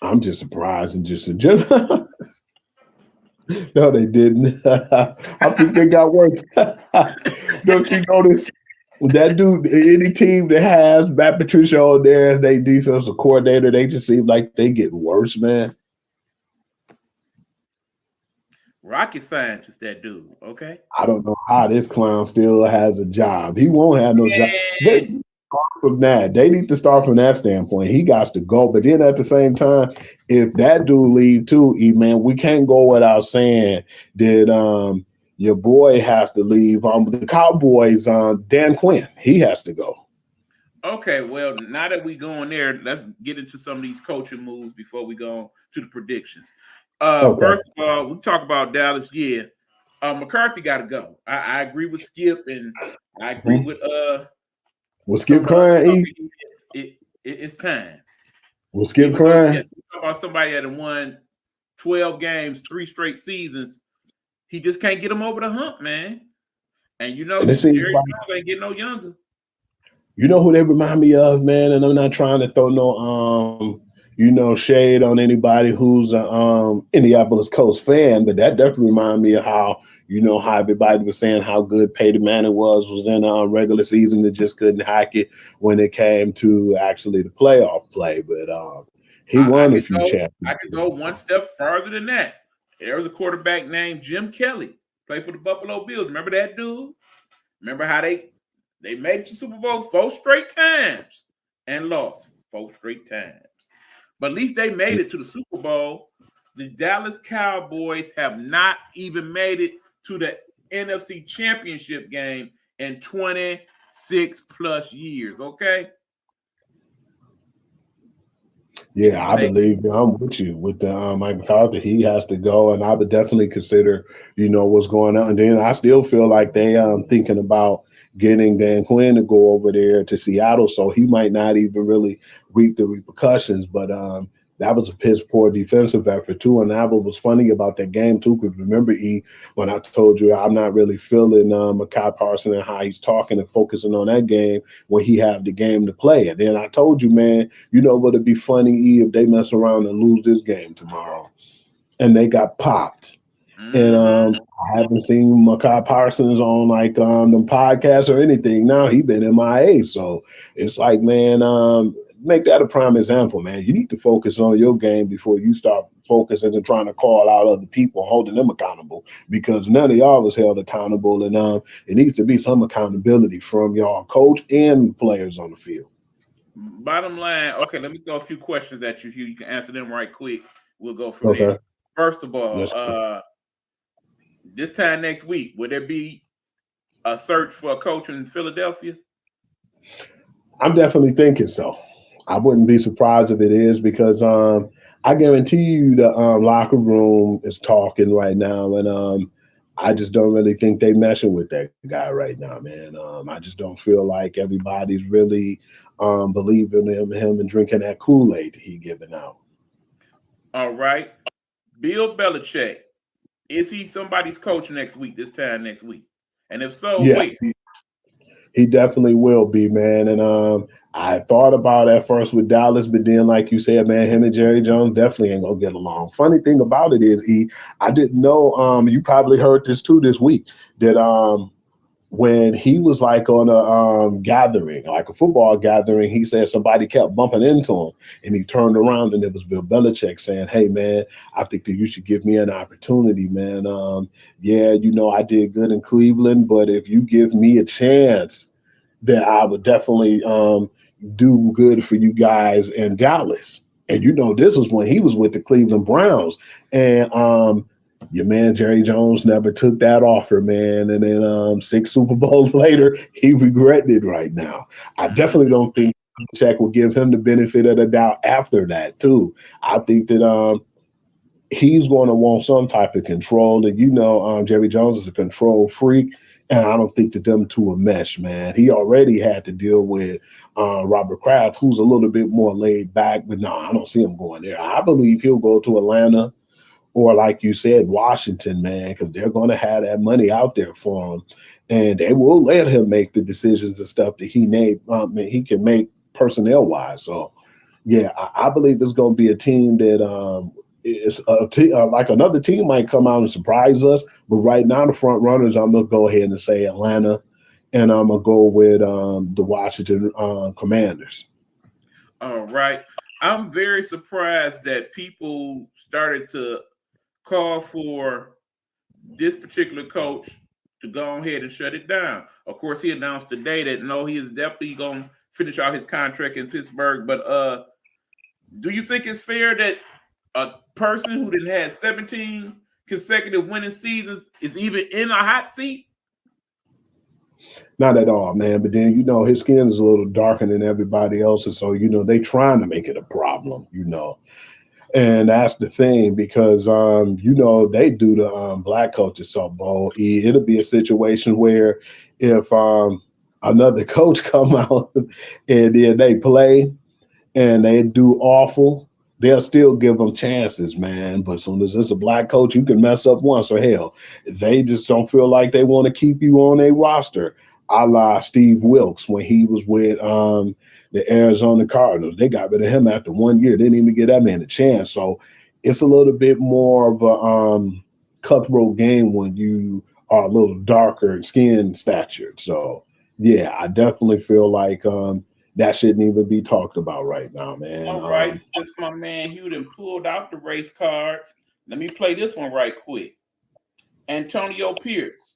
I'm just surprised and just no, they didn't. I think they got worse. Don't you notice that dude? Any team that has Matt Patricia on there as their defensive coordinator, they just seem like they get worse, man. Rocket scientist, that dude. Okay. I don't know how this clown still has a job. He won't have no job. They need to start from that standpoint. He got to go. But then at the same time, if that dude leave too, man, we can't go without saying that your boy has to leave. The Cowboys, Dan Quinn, he has to go. Okay, well, now that we go in there, let's get into some of these coaching moves before we go to the predictions. Okay. First of all, we talk about Dallas. Yeah, McCarthy got to go. I agree with Skip, and I agree with Skip crying. It's time. Will Skip crying? Yes, we talk about somebody that had won 12 games, 3 straight seasons. He just can't get him over the hump, man. And Jerry Jones ain't getting no younger. You know who they remind me of, man? And I'm not trying to throw no shade on anybody who's a Indianapolis Colts fan, but that definitely reminded me of how everybody was saying how good Peyton Manning was in regular season, that just couldn't hack it when it came to actually the playoff play. But he won a few championships. I could go one step farther than that. There was a quarterback named Jim Kelly, played for the Buffalo Bills. Remember that dude? Remember how they made the Super Bowl 4 straight times and lost 4 straight times. But at least they made it to the Super Bowl. The Dallas Cowboys have not even made it to the NFC Championship game in 26 plus years, okay? Yeah, I believe I'm with you with the Mike McCarthy. He has to go, and I would definitely consider, what's going on. And then I still feel like they thinking about getting Dan Quinn to go over there to Seattle, so he might not even really reap the repercussions. But that was a piss poor defensive effort too. And that what was funny about that game too, because remember, when I told you I'm not really feeling Micah Parsons and how he's talking and focusing on that game when he have the game to play. And then I told you, man, what'd be funny, if they mess around and lose this game tomorrow, and they got popped. And I haven't seen Micah Parsons on like the podcast or anything. Now he been MIA, so it's like, man, make that a prime example, man. You need to focus on your game before you start focusing and trying to call out other people, holding them accountable, because none of y'all was held accountable, and it needs to be some accountability from y'all coach and players on the field. Bottom line, okay, let me throw a few questions at you. You can answer them right quick. We'll go from Okay. there. First of all, Let's go. this time next week, would there be a search for a coach in Philadelphia? I'm definitely thinking so. I wouldn't be surprised if it is because I guarantee you the locker room is talking right now, and I just don't really think they messing with that guy right now, man. I just don't feel like everybody's really believing in him and drinking that Kool-Aid that he giving out. All right. Bill Belichick, is he somebody's coach next week, this time next week? And if so, Yeah, wait. he definitely will be, man. And I thought about at first with Dallas, but then, like you said, man, him and Jerry Jones definitely ain't gonna get along. Funny thing about it is, I didn't know. You probably heard this too this week that when he was like on a gathering, like a football gathering, he said somebody kept bumping into him, and he turned around and it was Bill Belichick saying, "Hey, man, I think that you should give me an opportunity, man. Yeah, I did good in Cleveland, but if you give me a chance, then I would definitely do good for you guys in Dallas." And this was when he was with the Cleveland Browns, and your man Jerry Jones never took that offer, man. And then 6 Super Bowls later, he regretted it right now. I definitely don't think Check will give him the benefit of the doubt after that, too. I think that he's going to want some type of control. And Jerry Jones is a control freak, and I don't think that them two will mesh, man. He already had to deal with Robert Kraft, who's a little bit more laid back, but no, I don't see him going there. I believe he'll go to Atlanta or, like you said, Washington, man, because they're going to have that money out there for him, and they will let him make the decisions and stuff that he can make personnel wise. So, yeah, I believe there's going to be a team that is like another team might come out and surprise us. But right now, the front runners, I'm gonna go ahead and say Atlanta, and I'm gonna go with the Washington Commanders. All right. I'm very surprised that people started to call for this particular coach to go ahead and shut it down. Of course, he announced today that no, he is definitely going to finish out his contract in Pittsburgh. But do you think it's fair that a person who didn't have 17 consecutive winning seasons is even in a hot seat? Not at all, man. But then his skin is a little darker than everybody else's, so they trying to make it a problem. And that's the thing because they do the black coaches so bowl. It'll be a situation where if another coach come out and then they play and they do awful, they'll still give them chances, man. But as soon as it's a black coach, you can mess up once, or hell, they just don't feel like they want to keep you on a roster, a la Steve Wilkes when he was with the Arizona Cardinals. They got rid of him after 1 year. They didn't even give that man a chance. So it's a little bit more of a cutthroat game when you are a little darker in skin statured. So, yeah, I definitely feel like that shouldn't even be talked about right now, man. All right, since my man Hewden pulled out the race cards, let me play this one right quick. Antonio Pierce.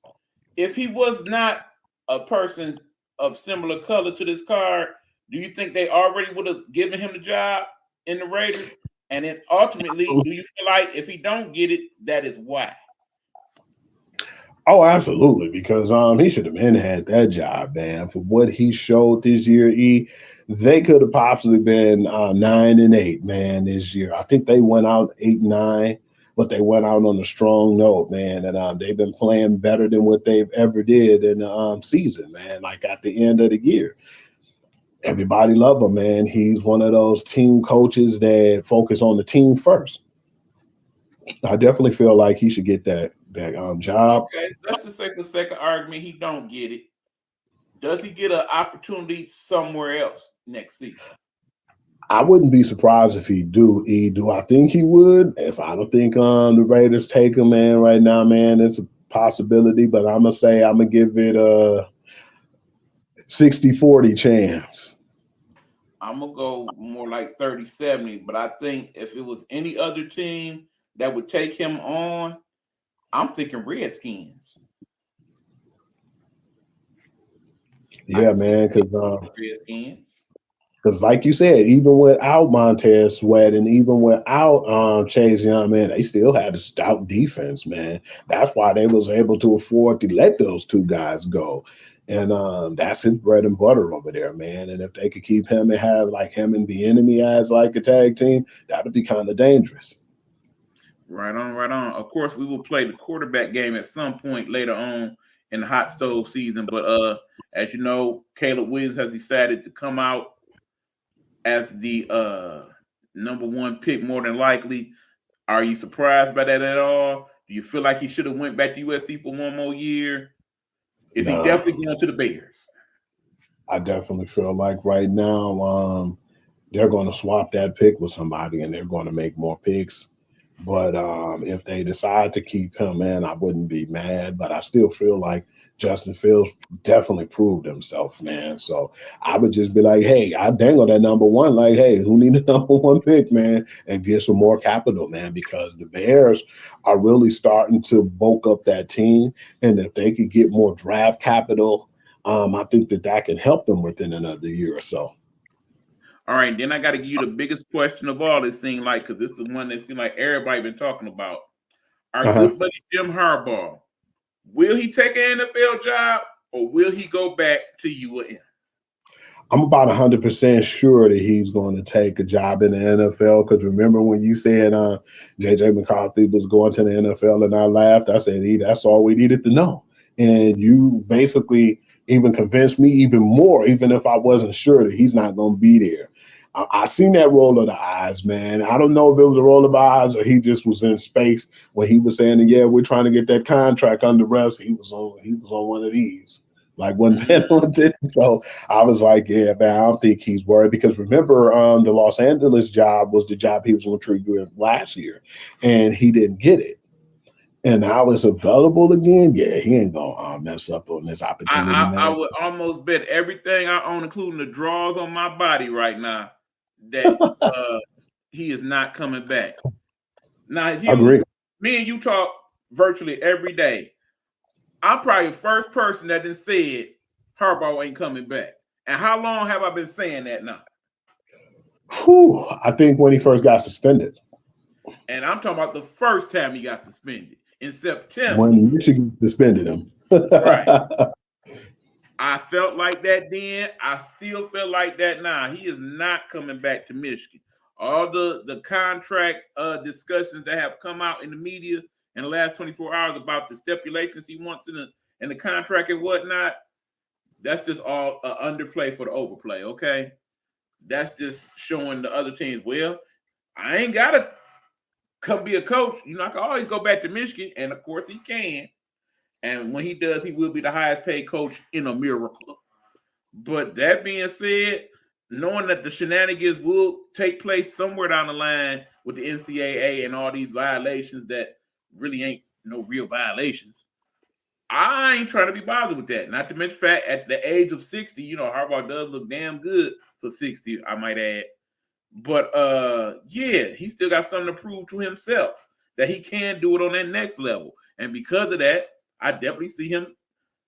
If he was not a person of similar color to this card, do you think they already would have given him the job in the Raiders? And then ultimately, do you feel like if he don't get it, that is why? Oh, absolutely, because he should have been had that job, man. For what he showed this year, they could have possibly been 9-8, man, this year. I think they went out 8-9, but they went out on a strong note, man. And they've been playing better than what they've ever did in the season, man. Like at the end of the year, everybody love him, man. He's one of those team coaches that focus on the team first. I definitely feel like he should get that job. Okay, let's just take the second argument. He don't get it. Does he get an opportunity somewhere else next season? I wouldn't be surprised if he do. Do I think he would? If I don't think the Raiders take him, man, right now, man, it's a possibility. But I'm gonna give it a 60-40 chance. I'm gonna go more like 30-70. But I think if it was any other team that would take him on, I'm thinking Redskins. Yeah, man, because Redskins. Because, like you said, even without Montez Sweat and even without Chase Young, man, they still had a stout defense, man. That's why they was able to afford to let those two guys go. And that's his bread and butter over there, man. And if they could keep him and have like him and the enemy as like a tag team, that would be kind of dangerous. Right on, right on. Of course, we will play the quarterback game at some point later on in the hot stove season. But as you know, Caleb Williams has decided to come out as the number one pick more than likely. Are you surprised by that at all? Do you feel like he should have went back to USC for one more year? Is he definitely going to the Bears? I definitely feel like right now they're going to swap that pick with somebody and they're going to make more picks. But if they decide to keep him, man, I wouldn't be mad. But I still feel like Justin Fields definitely proved himself, man. So I would just be like, hey, I dangle that number one. Like, hey, who need a number one pick, man? And get some more capital, man, because the Bears are really starting to bulk up that team. And if they could get more draft capital, I think that can help them within another year or so. All right, then I got to give you the biggest question of all. It seemed like, because this is one that seemed like everybody been talking about. Our good buddy Jim Harbaugh, will he take an NFL job or will he go back to UNM? I'm about 100% sure that he's going to take a job in the NFL. Because remember when you said J.J. McCarthy was going to the NFL and I laughed? I said, that's all we needed to know. And you basically even convinced me even more, even if I wasn't sure that he's not going to be there. I seen that roll of the eyes, man. I don't know if it was a roll of eyes or he just was in space when he was saying, yeah, we're trying to get that contract under refs. He was on one of these. Like one did. So I was like, yeah, man, I don't think he's worried because remember, the Los Angeles job was the job he was going to trigger last year, and he didn't get it. And now it's available again. Yeah, he ain't gonna mess up on this opportunity, man. I would almost bet everything I own, including the drawers on my body right now, that he is not coming back. Now, Hugh, agree. Me and you talk virtually every day. I'm probably the first person that done said Harbaugh ain't coming back. And how long have I been saying that now? Whew, I think when he first got suspended. And I'm talking about the first time he got suspended in September. When Michigan suspended him. Right. I felt like that then. I still feel like that now. He is not coming back to Michigan. All the contract discussions that have come out in the media in the last 24 hours about the stipulations he wants in the contract and whatnot, that's just all underplay for the overplay, okay? That's just showing the other teams, well, I ain't got to come be a coach. You know, I can always go back to Michigan, and of course he can. And when he does, he will be the highest paid coach in a miracle. But that being said, knowing that the shenanigans will take place somewhere down the line with the NCAA and all these violations that really ain't no real violations, I ain't trying to be bothered with that. Not to mention fact, at the age of 60, you know, Harbaugh does look damn good for 60, I might add. But yeah, he still got something to prove to himself that he can do it on that next level. And because of that, I definitely see him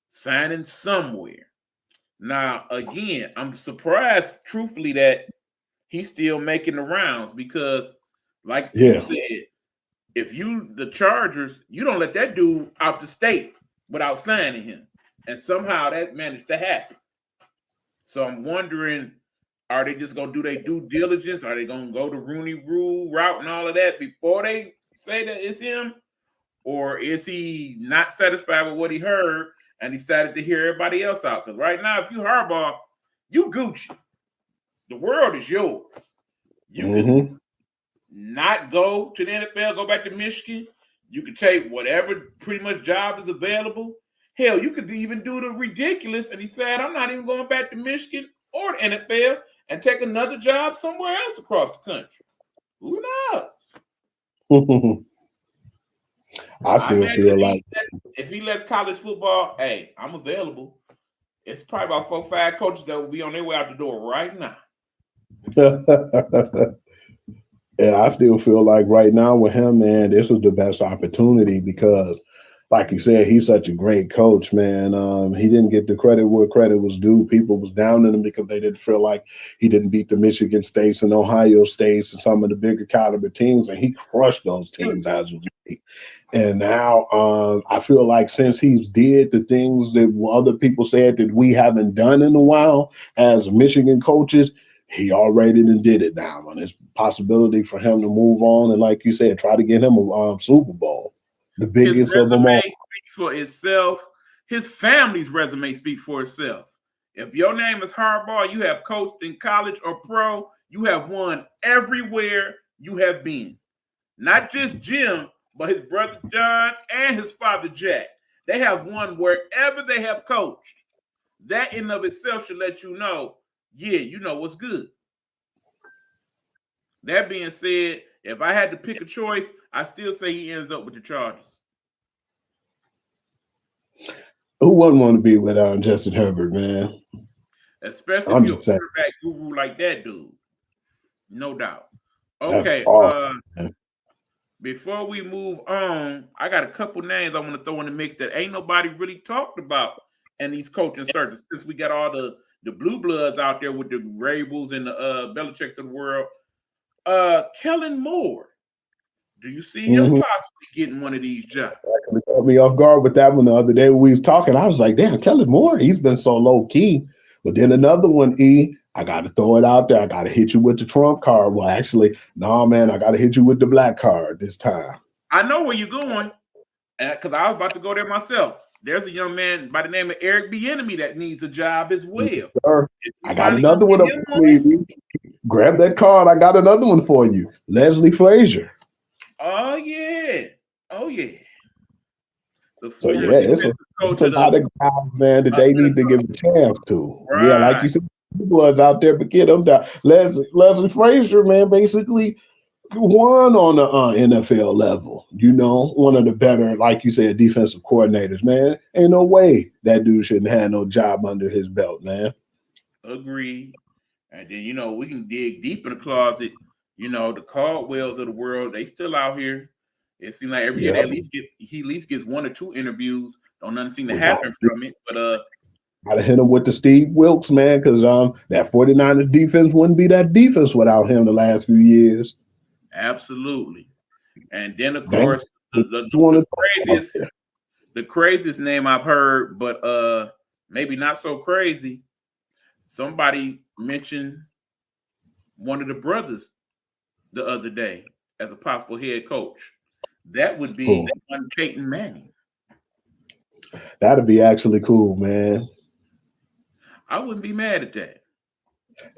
signing somewhere. Now, again, I'm surprised, truthfully, that he's still making the rounds because, like you said, if you, the Chargers, you don't let that dude out the state without signing him. And somehow that managed to happen. So I'm wondering, are they just going to do their due diligence? Are they going to go the Rooney Rule route and all of that before they say that it's him? Or is he not satisfied with what he heard and decided to hear everybody else out? Because right now, if you Harbaugh, you Gucci. The world is yours. You can not go to the NFL, go back to Michigan. You could take whatever pretty much job is available. Hell, you could even do the ridiculous. And he said, I'm not even going back to Michigan or the NFL and take another job somewhere else across the country. Who knows? I still feel like if he lets college football, hey, I'm available. It's probably about 4 or 5 coaches that will be on their way out the door right now. And I still feel like right now with him, man, this is the best opportunity because like you said, he's such a great coach, man. He didn't get the credit where credit was due. People was down on him because they didn't feel like he didn't beat the Michigan States and Ohio States and some of the bigger caliber teams, and he crushed those teams as of late. And now I feel like since he's did the things that other people said that we haven't done in a while as Michigan coaches, he already did it now. And there's possibility for him to move on and, like you said, try to get him a Super Bowl, the biggest His of them all. resume speaks for itself. His family's resume speaks for itself. If your name is Harbaugh, you have coached in college or pro, you have won everywhere you have been. Not just Jim, but his brother John and his father Jack. They have won wherever they have coached. That in and of itself should let you know, yeah, you know what's good. That being said, if I had to pick a choice, I still say he ends up with the Chargers. Who wouldn't want to be with Justin Herbert, man? Especially if you're a quarterback guru like that dude. No doubt. Okay. Before we move on, I got a couple names I want to throw in the mix that ain't nobody really talked about in these coaching searches, since we got all the blue bloods out there with the Rabels and the Belichicks of the world. Kellen Moore. Do you see him possibly getting one of these jobs? Actually caught me off guard with that one the other day when we was talking. I was like, damn, Kellen Moore, he's been so low key. But then another one, I got to throw it out there. I got to hit you with the Trump card. Well, actually, no, man, I got to hit you with the black card this time. I know where you're going, because I was about to go there myself. There's a young man by the name of Eric Bieniemy that needs a job as well. Yes, sir. I got another one up your sleeve. Grab that card. I got another one for you. Leslie Frazier. Oh, yeah. Oh, yeah. So, yeah, it's a lot of guys, man, that they need to give a chance to. Right. Yeah, like you said, was out there, but get them down. Leslie Frazier, man, basically won on the NFL level. You know, one of the better, like you said, defensive coordinators, man. Ain't no way that dude shouldn't have no job under his belt, man. Agreed. And then, you know, we can dig deep in the closet. You know, the Caldwells of the world, they still out here. It seems like every year he at least gets one or two interviews. Don't nothing seem to happen from it. But gotta hit him with the Steve Wilkes, man, because that 49ers defense wouldn't be that defense without him the last few years. Absolutely. And then, of course, the craziest name I've heard, but maybe not so crazy. Somebody mentioned one of the brothers the other day as a possible head coach. That would be one Peyton Manning. That'd be actually cool, man. I wouldn't be mad at that.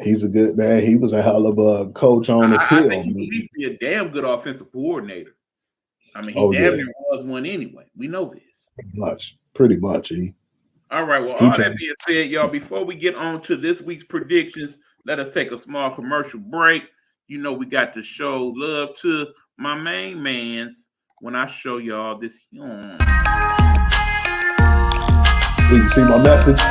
He's a good man. He was a hell of a coach on the field. I think he would at least be a damn good offensive coordinator. I mean, he damn near was one anyway. We know this. Pretty much. All right. Well, all that being said, y'all, before we get on to this week's predictions, let us take a small commercial break. You know, we got to show love to my main mans when I show y'all this. Did you see my message?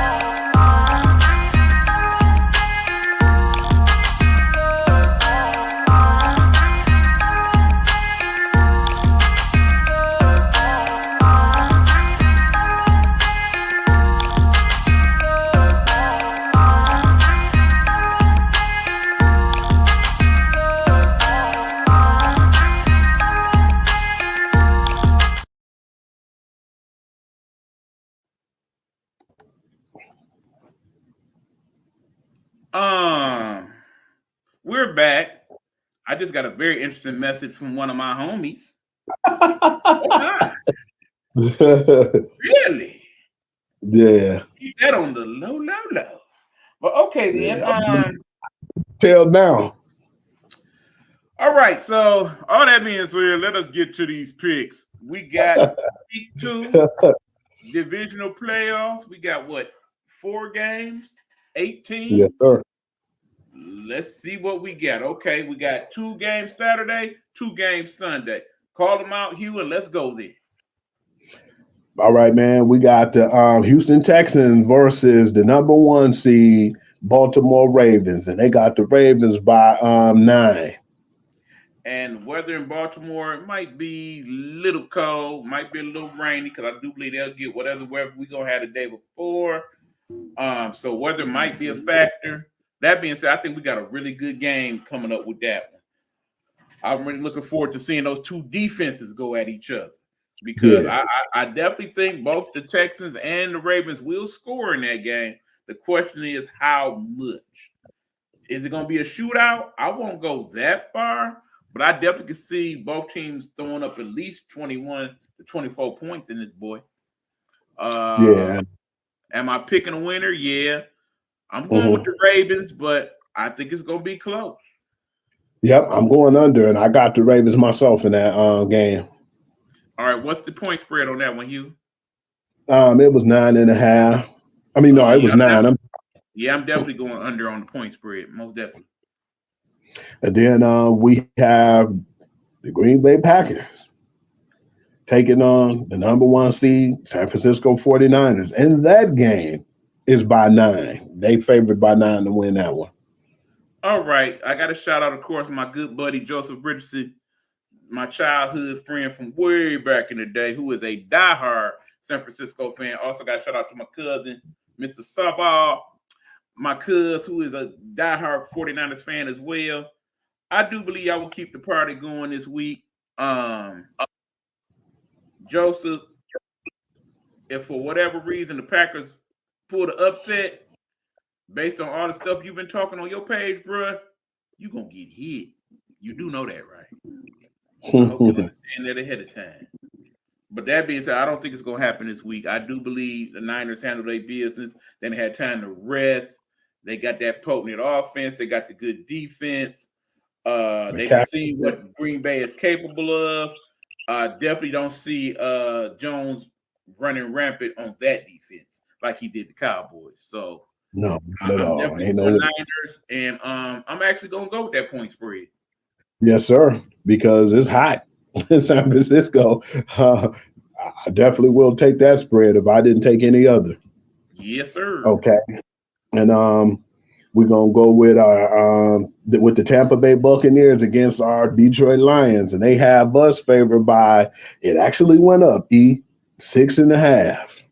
We're back. I just got a very interesting message from one of my homies. Really? Yeah. Keep that on the low. But okay, then. Tell now. All right. So all that being said, let us get to these picks. We got week 2 divisional playoffs. We got 4 games, 18. Yes, sir. Let's see what we got. Okay, we got 2 games Saturday, 2 games Sunday. Call them out, Hugh, and let's go there. All right, man. We got the Houston Texans versus the number 1 seed Baltimore Ravens, and they got the Ravens by 9. And weather in Baltimore, it might be a little cold, might be a little rainy, because I do believe they'll get whatever weather we gonna have the day before. So weather might be a factor. That being said, I think we got a really good game coming up with that one. I'm really looking forward to seeing those two defenses go at each other, because Yeah. I definitely think both the Texans and the Ravens will score in that game. The question is how much. Is it going to be a shootout? I won't go that far, but I definitely can see both teams throwing up at least 21 to 24 points in this boy. Yeah. Am I picking a winner? Yeah. I'm going with Mhm. the Ravens, but I think it's going to be close. Yep, I'm going under, and I got the Ravens myself in that game. All right. What's the point spread on that one, Hugh? It was 9.5. I mean, no, it was 9. I'm definitely going under on the point spread, most definitely. And then we have the Green Bay Packers taking on the number 1 seed, San Francisco 49ers. And that game is by 9. They favored by 9 to win that one. All right. I got to shout out, of course, my good buddy, Joseph Richardson, my childhood friend from way back in the day, who is a diehard San Francisco fan. Also got to shout out to my cousin, Mr. Sabah, my cousin, who is a diehard 49ers fan as well. I do believe I will keep the party going this week. Joseph, if for whatever reason the Packers pull the upset, based on all the stuff you've been talking on your page, bruh, you're going to get hit. You do know that, right? I hope you understand that ahead of time. But that being said, I don't think it's going to happen this week. I do believe the Niners handled their business. Then they had time to rest. They got that potent offense. They got the good defense. They can see what Green Bay is capable of. Definitely don't see Jones running rampant on that defense like he did the Cowboys. So no, not at I'm all. definitely Ain't for the no. Niners, and I'm actually going to go with that point spread. Yes, sir, because it's hot in San Francisco. I definitely will take that spread if I didn't take any other. Yes, sir. Okay. And we're gonna go with our with the Tampa Bay Buccaneers against our Detroit Lions, and they have us favored by, it actually went up, 6.5.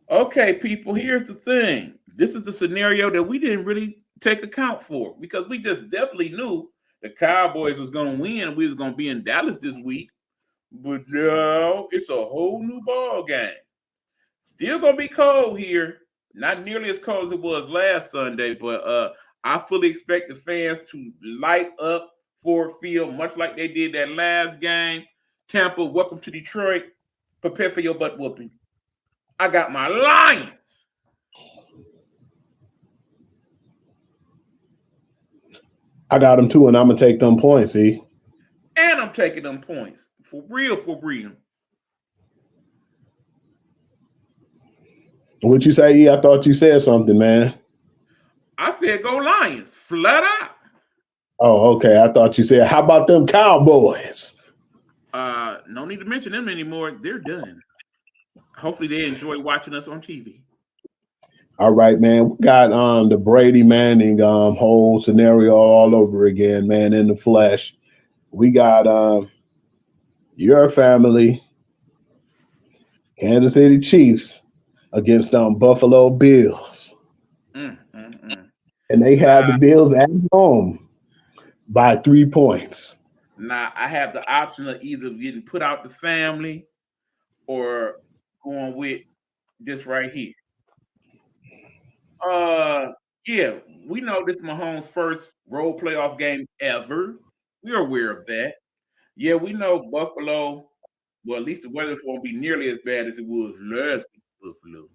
Okay, people, here's the thing. This is the scenario that we didn't really take account for, because we just definitely knew the Cowboys was going to win. We was going to be in Dallas this week. But no, it's a whole new ball game. Still going to be cold here. Not nearly as cold as it was last Sunday, but I fully expect the fans to light up Ford Field, much like they did that last game. Tampa, welcome to Detroit. Prepare for your butt whooping. I got my Lions. I got them too, and I'm gonna take them points, And I'm taking them points. For real, for real. What you say, E? I thought you said something, man. I said go Lions, flat out. Oh, okay. I thought you said, how about them Cowboys? No need to mention them anymore. They're done. Hopefully they enjoy watching us on TV. All right, man. We got the Brady Manning whole scenario all over again, man, in the flesh. We got your family, Kansas City Chiefs, against Buffalo Bills. And they had the Bills at home by 3 points. Now, I have the option of either getting put out the family or going with this right here. Yeah, we know this is Mahomes' first road playoff game ever. We're aware of that. Yeah, we know Buffalo, well, at least the weather won't be nearly as bad as it was last week, Buffalo.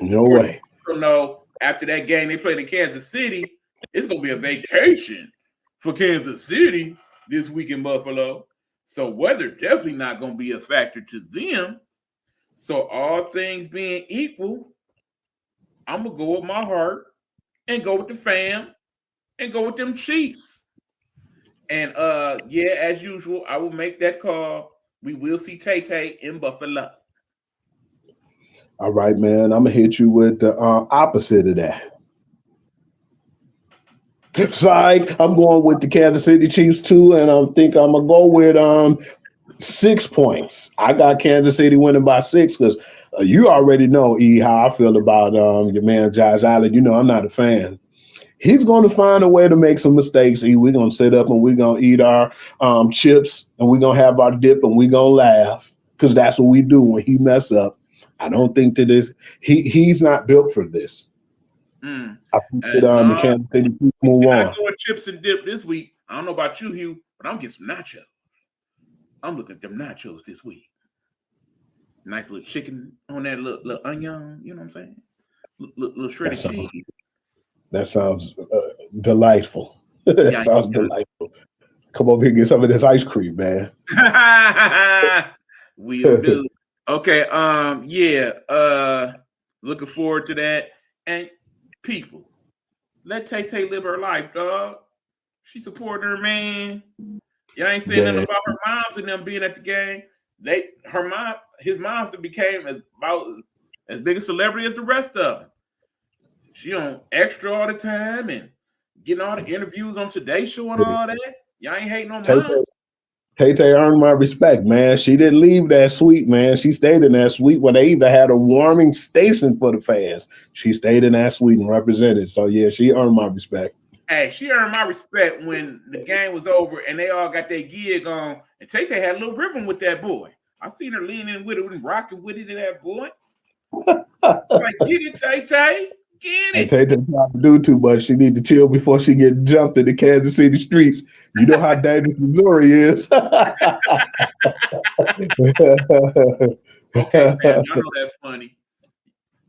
No way. No, after that game they played in Kansas City, it's going to be a vacation for Kansas City this week in Buffalo. So weather definitely not going to be a factor to them. So all things being equal, I'm going to go with my heart and go with the fam and go with them Chiefs. And yeah, as usual, I will make that call. We will see Tay-Tay in Buffalo. All right, man. I'm going to hit you with the opposite of that. Psych. I'm going with the Kansas City Chiefs too, and I think I'm gonna go with 6 points. I got Kansas City winning by 6 because you already know how I feel about your man Josh Allen. You know I'm not a fan. He's going to find a way to make some mistakes. We're going to sit up and we're going to eat our chips and we're going to have our dip and we're going to laugh because that's what we do when he mess up. I don't think that he's not built for this. I think that the Kansas City Chiefs move on. I go with chips and dip this week. I don't know about you, Hugh, but I'm getting some nachos. I'm looking at them nachos this week. Nice little chicken on that little onion. You know what I'm saying? Little shredded cheese. That sounds delightful. That sounds delightful. Come over here and get some of this ice cream, man. We'll do. Okay. Looking forward to that. And people, let Tay live her life, dog. She supporting her man. Y'all ain't saying nothing about her moms and them being at the game. His moms became about as big a celebrity as the rest of them. She on Extra all the time and getting all the interviews on Today Show and all that. Y'all ain't hating on mom. Tay earned my respect, man. She didn't leave that suite, man. She stayed in that suite when they either had a warming station for the fans. She stayed in that suite and represented. So, yeah, she earned my respect. Hey, she earned my respect when the game was over and they all got their gig on. And Tay had a little ribbon with that boy. I seen her leaning with it and rocking with it to that boy. Like, get it, Tay. Get it. Tay tried to do too much. She need to chill before she get jumped in the Kansas City streets. You know how dangerous Missouri is. Okay, man. Y'all know that's funny.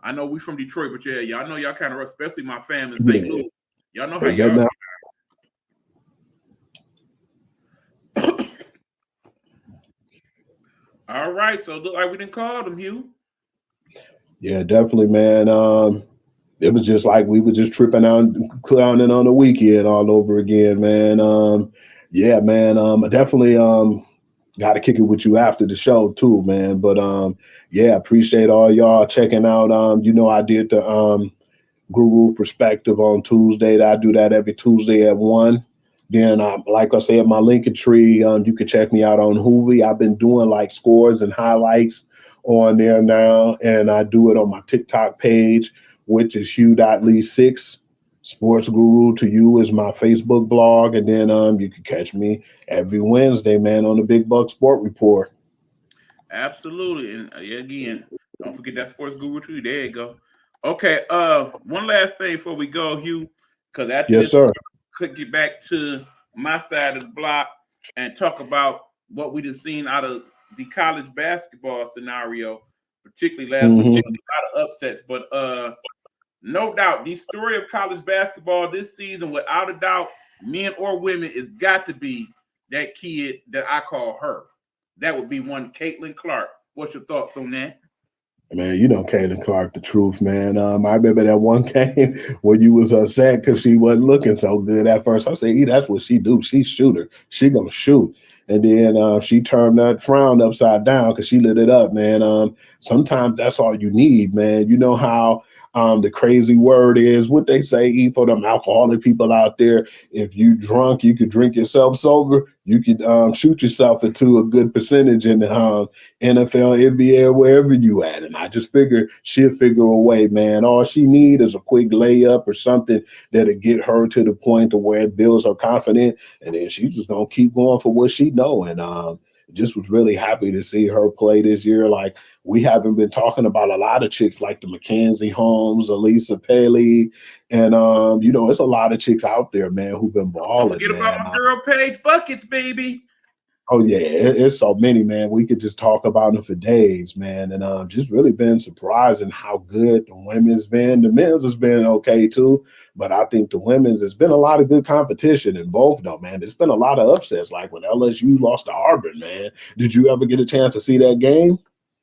I know we from Detroit, but yeah, y'all know y'all kind of, especially my family in St. Louis. Y'all know how y'all. All right, so look like we didn't call them, Hugh. Yeah, definitely, man. It was just like we were just tripping out, clowning on the weekend all over again, man. Yeah, man. I definitely got to kick it with you after the show too, man. But yeah, appreciate all y'all checking out. I did the Guru Perspective on Tuesday. I do that every Tuesday at 1. Then, like I said, my Linktree, you can check me out on Hoovy. I've been doing like scores and highlights on there now, and I do it on my TikTok page, which is Hugh.Lee6. Sports Guru to You is my Facebook blog, and then you can catch me every Wednesday, man, on the Big Buck Sport Report. Absolutely, and again, don't forget that Sports Guru to You. There you go. Okay, one last thing before we go, Hugh, because after this, sir. Could get back to my side of the block and talk about what we just seen out of the college basketball scenario, particularly last week. A lot of upsets, but no doubt the story of college basketball this season, without a doubt, men or women, is got to be that kid that I call her. That would be one Caitlin Clark. What's your thoughts on that? Man, you know Caitlin Clark, the truth, man. I remember that one game when you was upset because she wasn't looking so good at first. I said, that's what she do. She's shooter. She gonna shoot. And then she turned that frown upside down because she lit it up, man. Sometimes that's all you need, man. You know how the crazy word is what they say, for them alcoholic people out there. If you drunk, you could drink yourself sober. You could shoot yourself into a good percentage in the NFL, NBA, wherever you at. And I just figured she'll figure a way, man. All she need is a quick layup or something that'll get her to the point to where it builds her confidence. And then she's just going to keep going for what she know. And just was really happy to see her play this year. Like, we haven't been talking about a lot of chicks like the Mackenzie Holmes, Elisa Pelly, and it's a lot of chicks out there, man, who've been balling. Forget about my girl Paige Buckets, baby. Oh yeah, it's so many, man. We could just talk about them for days, man. And just really been surprising how good the women's been. The men's has been okay too, but I think the women's, has been a lot of good competition in both, though, man. There's been a lot of upsets, like when LSU lost to Auburn, man. Did you ever get a chance to see that game?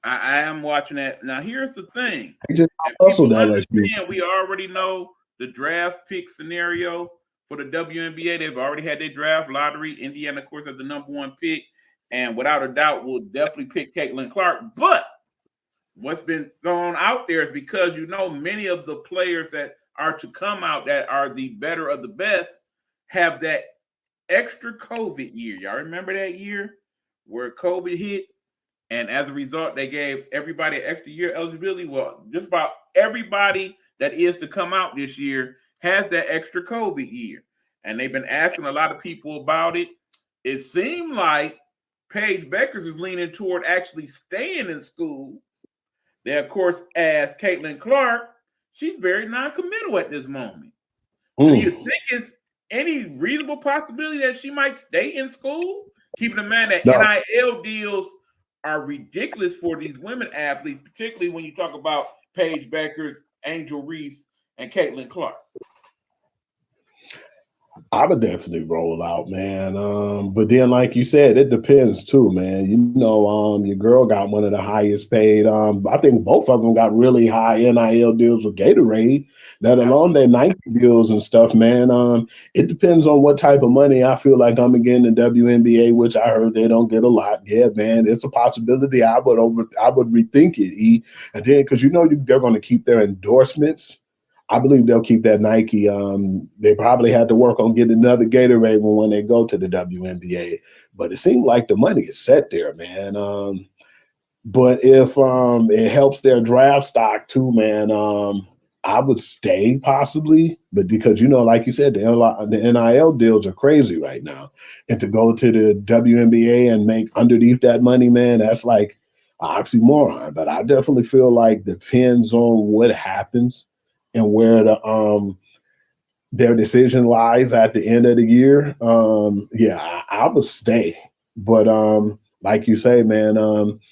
I am watching that. Now, here's the thing. They just hustled LSU. We already know the draft pick scenario for the WNBA. They've already had their draft lottery. Indiana, of course, has the number 1 pick. And without a doubt, will definitely pick Caitlin Clark. But what's been going out there is because, many of the players that are to come out that are the better of the best have that extra COVID year. Y'all remember that year where COVID hit? And as a result, they gave everybody an extra year eligibility. Well, just about everybody that is to come out this year has that extra COVID year. And they've been asking a lot of people about it. It seemed like Paige Beckers is leaning toward actually staying in school. They, of course, asked Caitlin Clark. She's very non-committal at this moment. Do you think it's any reasonable possibility that she might stay in school? Keeping in mind that No. NIL deals are ridiculous for these women athletes, particularly when you talk about Paige Beckers, Angel Reese, and Caitlin Clark. I would definitely roll out, man. But then, like you said, it depends too, man. You know, your girl got one of the highest paid. I think both of them got really high NIL deals with Gatorade, let alone their Nike deals and stuff, man. It depends on what type of money I feel like I'm getting in WNBA, which I heard they don't get a lot. Yeah, man, it's a possibility. I would rethink it, E. And then, because you know they're going to keep their endorsements. I believe they'll keep that Nike. They probably had to work on getting another Gatorade when they go to the WNBA. But it seemed like the money is set there, man. But if it helps their draft stock too, man, I would stay possibly. But because, you know, like you said, the NIL deals are crazy right now. And to go to the WNBA and make underneath that money, man, that's like an oxymoron. But I definitely feel like depends on what happens and where their decision lies at the end of the year. Yeah, I would stay. But like you say, man,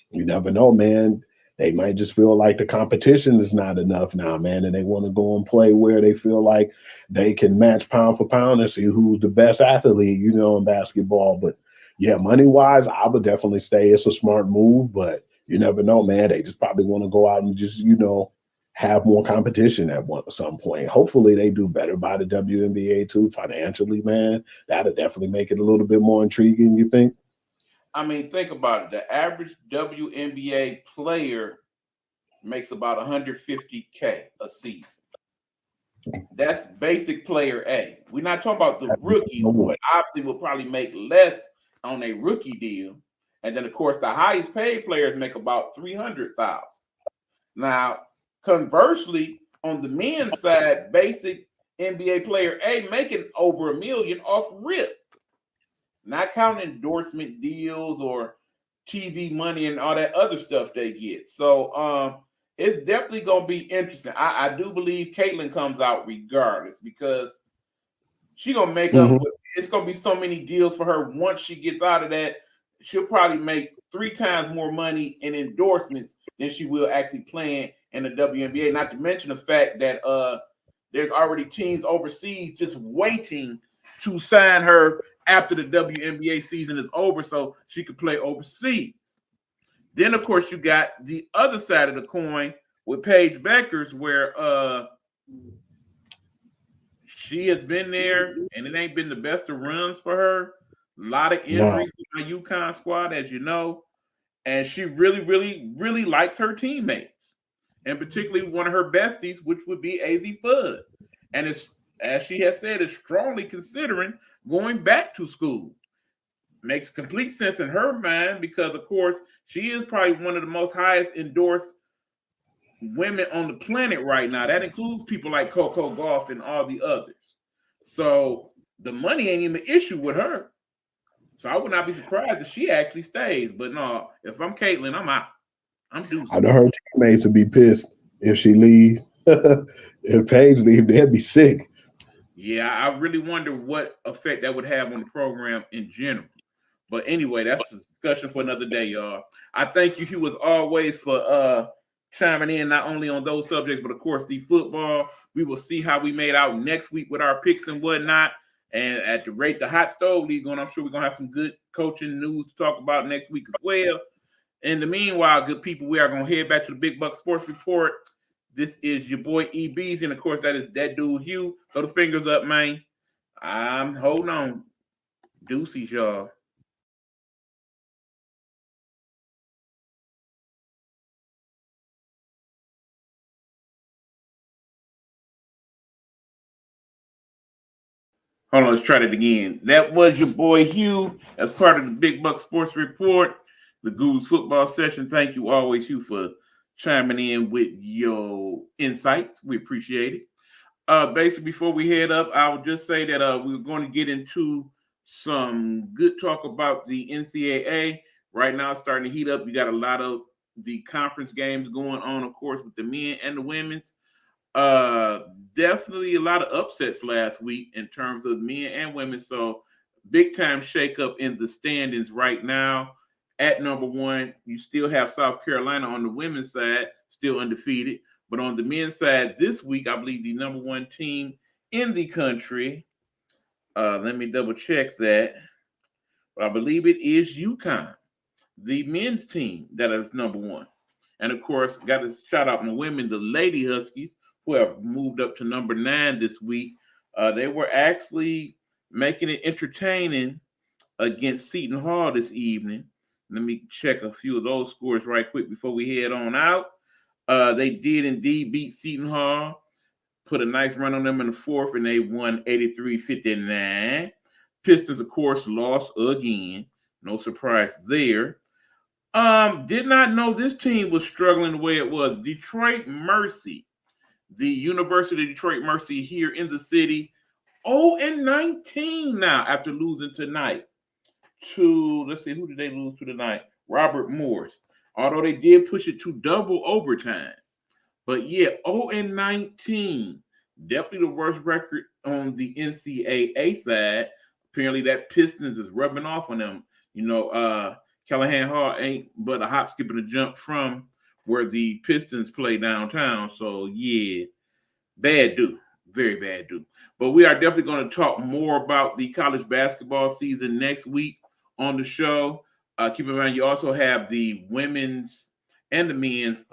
you never know, man. They might just feel like the competition is not enough now, man, and they want to go and play where they feel like they can match pound for pound and see who's the best athlete, you know, in basketball. But yeah, money-wise, I would definitely stay. It's a smart move, but you never know, man. They just probably want to go out and just, you know, have more competition at some point. Hopefully they do better by the WNBA too financially, man. That'll definitely make it a little bit more intriguing, you think? I mean, think about it. The average WNBA player makes about 150K a season. That's basic player A. We're not talking about the rookies, who obviously will probably make less on a rookie deal. And then, of course, the highest paid players make about 300,000. Now, conversely, on the men's side, basic NBA player A making over $1 million off rip, not counting endorsement deals or TV money and all that other stuff they get. So it's definitely gonna be interesting. I do believe Caitlin comes out regardless because she gonna make up. It's gonna be so many deals for her once she gets out of that. She'll probably make 3 times more money in endorsements than she will actually playing in the WNBA. Not to mention the fact that there's already teams overseas just waiting to sign her after the WNBA season is over so she could play overseas. Then, of course, you got the other side of the coin with Paige Beckers, where she has been there, and it ain't been the best of runs for her. A lot of injuries with my UConn squad, as you know, and she really, really, really likes her teammates, and particularly one of her besties, which would be AZ Fudd. And it's, as she has said, is strongly considering going back to school. Makes complete sense in her mind because, of course, she is probably one of the most highest endorsed women on the planet right now. That includes people like Coco Gauff and all the others. So the money ain't even the issue with her. So I would not be surprised if she actually stays. But no, if I'm Caitlin, I'm out. I'm deuced. I know her teammates would be pissed if she leave. If Paige leave, they'd be sick. Yeah, I really wonder what effect that would have on the program in general. But anyway, that's a discussion for another day, y'all. I thank you, Hugh, as always, for chiming in not only on those subjects, but of course the football. We will see how we made out next week with our picks and whatnot. And at the rate the hot stove league going, I'm sure we're gonna have some good coaching news to talk about next week as well. In the meanwhile, good people, we are gonna head back to the Big Buck Sports Report. This is your boy EBs, and of course that is that dude Hugh. Throw the fingers up, man. I'm holding on. Deuces, y'all. Hold on, let's try that again. That was your boy Hugh as part of the Big Buck Sports Report, the Goose football session. Thank you always, Hugh, for chiming in with your insights. We appreciate it. Basically, before we head up, I would just say that we're going to get into some good talk about the NCAA. Right now, it's starting to heat up. You got a lot of the conference games going on, of course, with the men and the women's. Definitely a lot of upsets last week in terms of men and women. So big time shakeup in the standings right now. At number one, you still have South Carolina on the women's side, still undefeated. But on the men's side this week, I believe the number one team in the country, let me double check that. But I believe it is UConn, the men's team that is number one. And of course, got to shout out the women, the Lady Huskies, who have moved up to number 9 this week. They were actually making it entertaining against Seton Hall this evening. Let me check a few of those scores right quick before we head on out. They did indeed beat Seton Hall, put a nice run on them in the fourth, and they won 83-59. Pistons, of course, lost again. No surprise there. Did not know this team was struggling the way it was. Detroit Mercy, the University of Detroit Mercy here in the city, 0-19 now after losing tonight to, let's see, who did they lose to tonight? Robert Morris. Although they did push it to double overtime. But yeah, 0-19. Definitely the worst record on the NCAA side. Apparently that Pistons is rubbing off on them. You know, Callahan Hall ain't but a hop, skip, and a jump from where the Pistons play downtown. So, yeah, bad do. Very bad do. But we are definitely going to talk more about the college basketball season next week on the show. Keep in mind, you also have the women's and the men's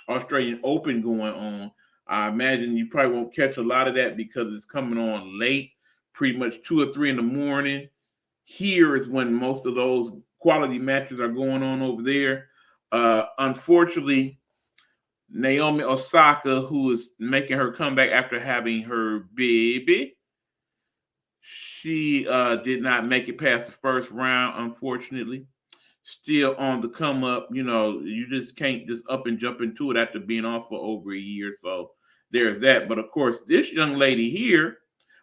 Australian Open going on. I imagine you probably won't catch a lot of that because it's coming on late, pretty much 2 or 3 in the morning. Here is when most of those quality matches are going on over there. Unfortunately, Naomi Osaka, who is making her comeback after having her baby, she did not make it past the first round, unfortunately. Still on the come up. You know, you just can't just up and jump into it after being off for over a year. So there's that. But of course, this young lady here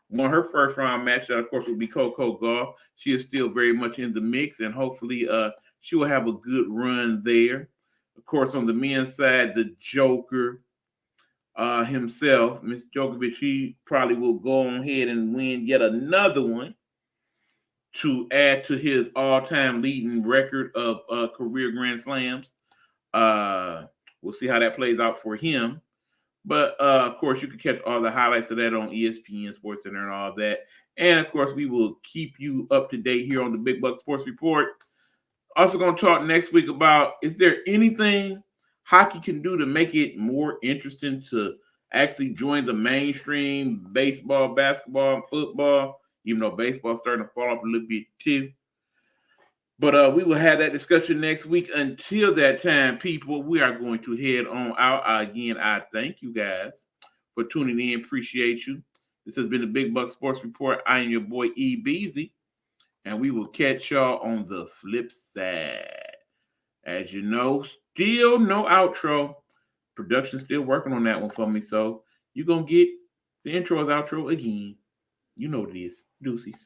won her first round match. That of course will be Coco Gauff. She is still very much in the mix, and hopefully she will have a good run there. Of course, on the men's side, the Joker himself, Mr. Djokovic, he probably will go on ahead and win yet another one to add to his all-time leading record of career Grand Slams. We'll see how that plays out for him. But, of course, you can catch all the highlights of that on ESPN, Sports Center, and all that. And, of course, we will keep you up to date here on the Big Buck Sports Report. Also going to talk next week about, is there anything hockey can do to make it more interesting to actually join the mainstream baseball, basketball, and football, even though baseball's starting to fall off a little bit too. But we will have that discussion next week. Until that time, people, we are going to head on out. Again, I thank you guys for tuning in. Appreciate you. This has been the Big Buck Sports Report. I am your boy, E. Beasy, and we will catch y'all on the flip side. As you know, still no outro. Production's still working on that one for me, so you're going to get the intro as outro again. You know what it is. Deuces.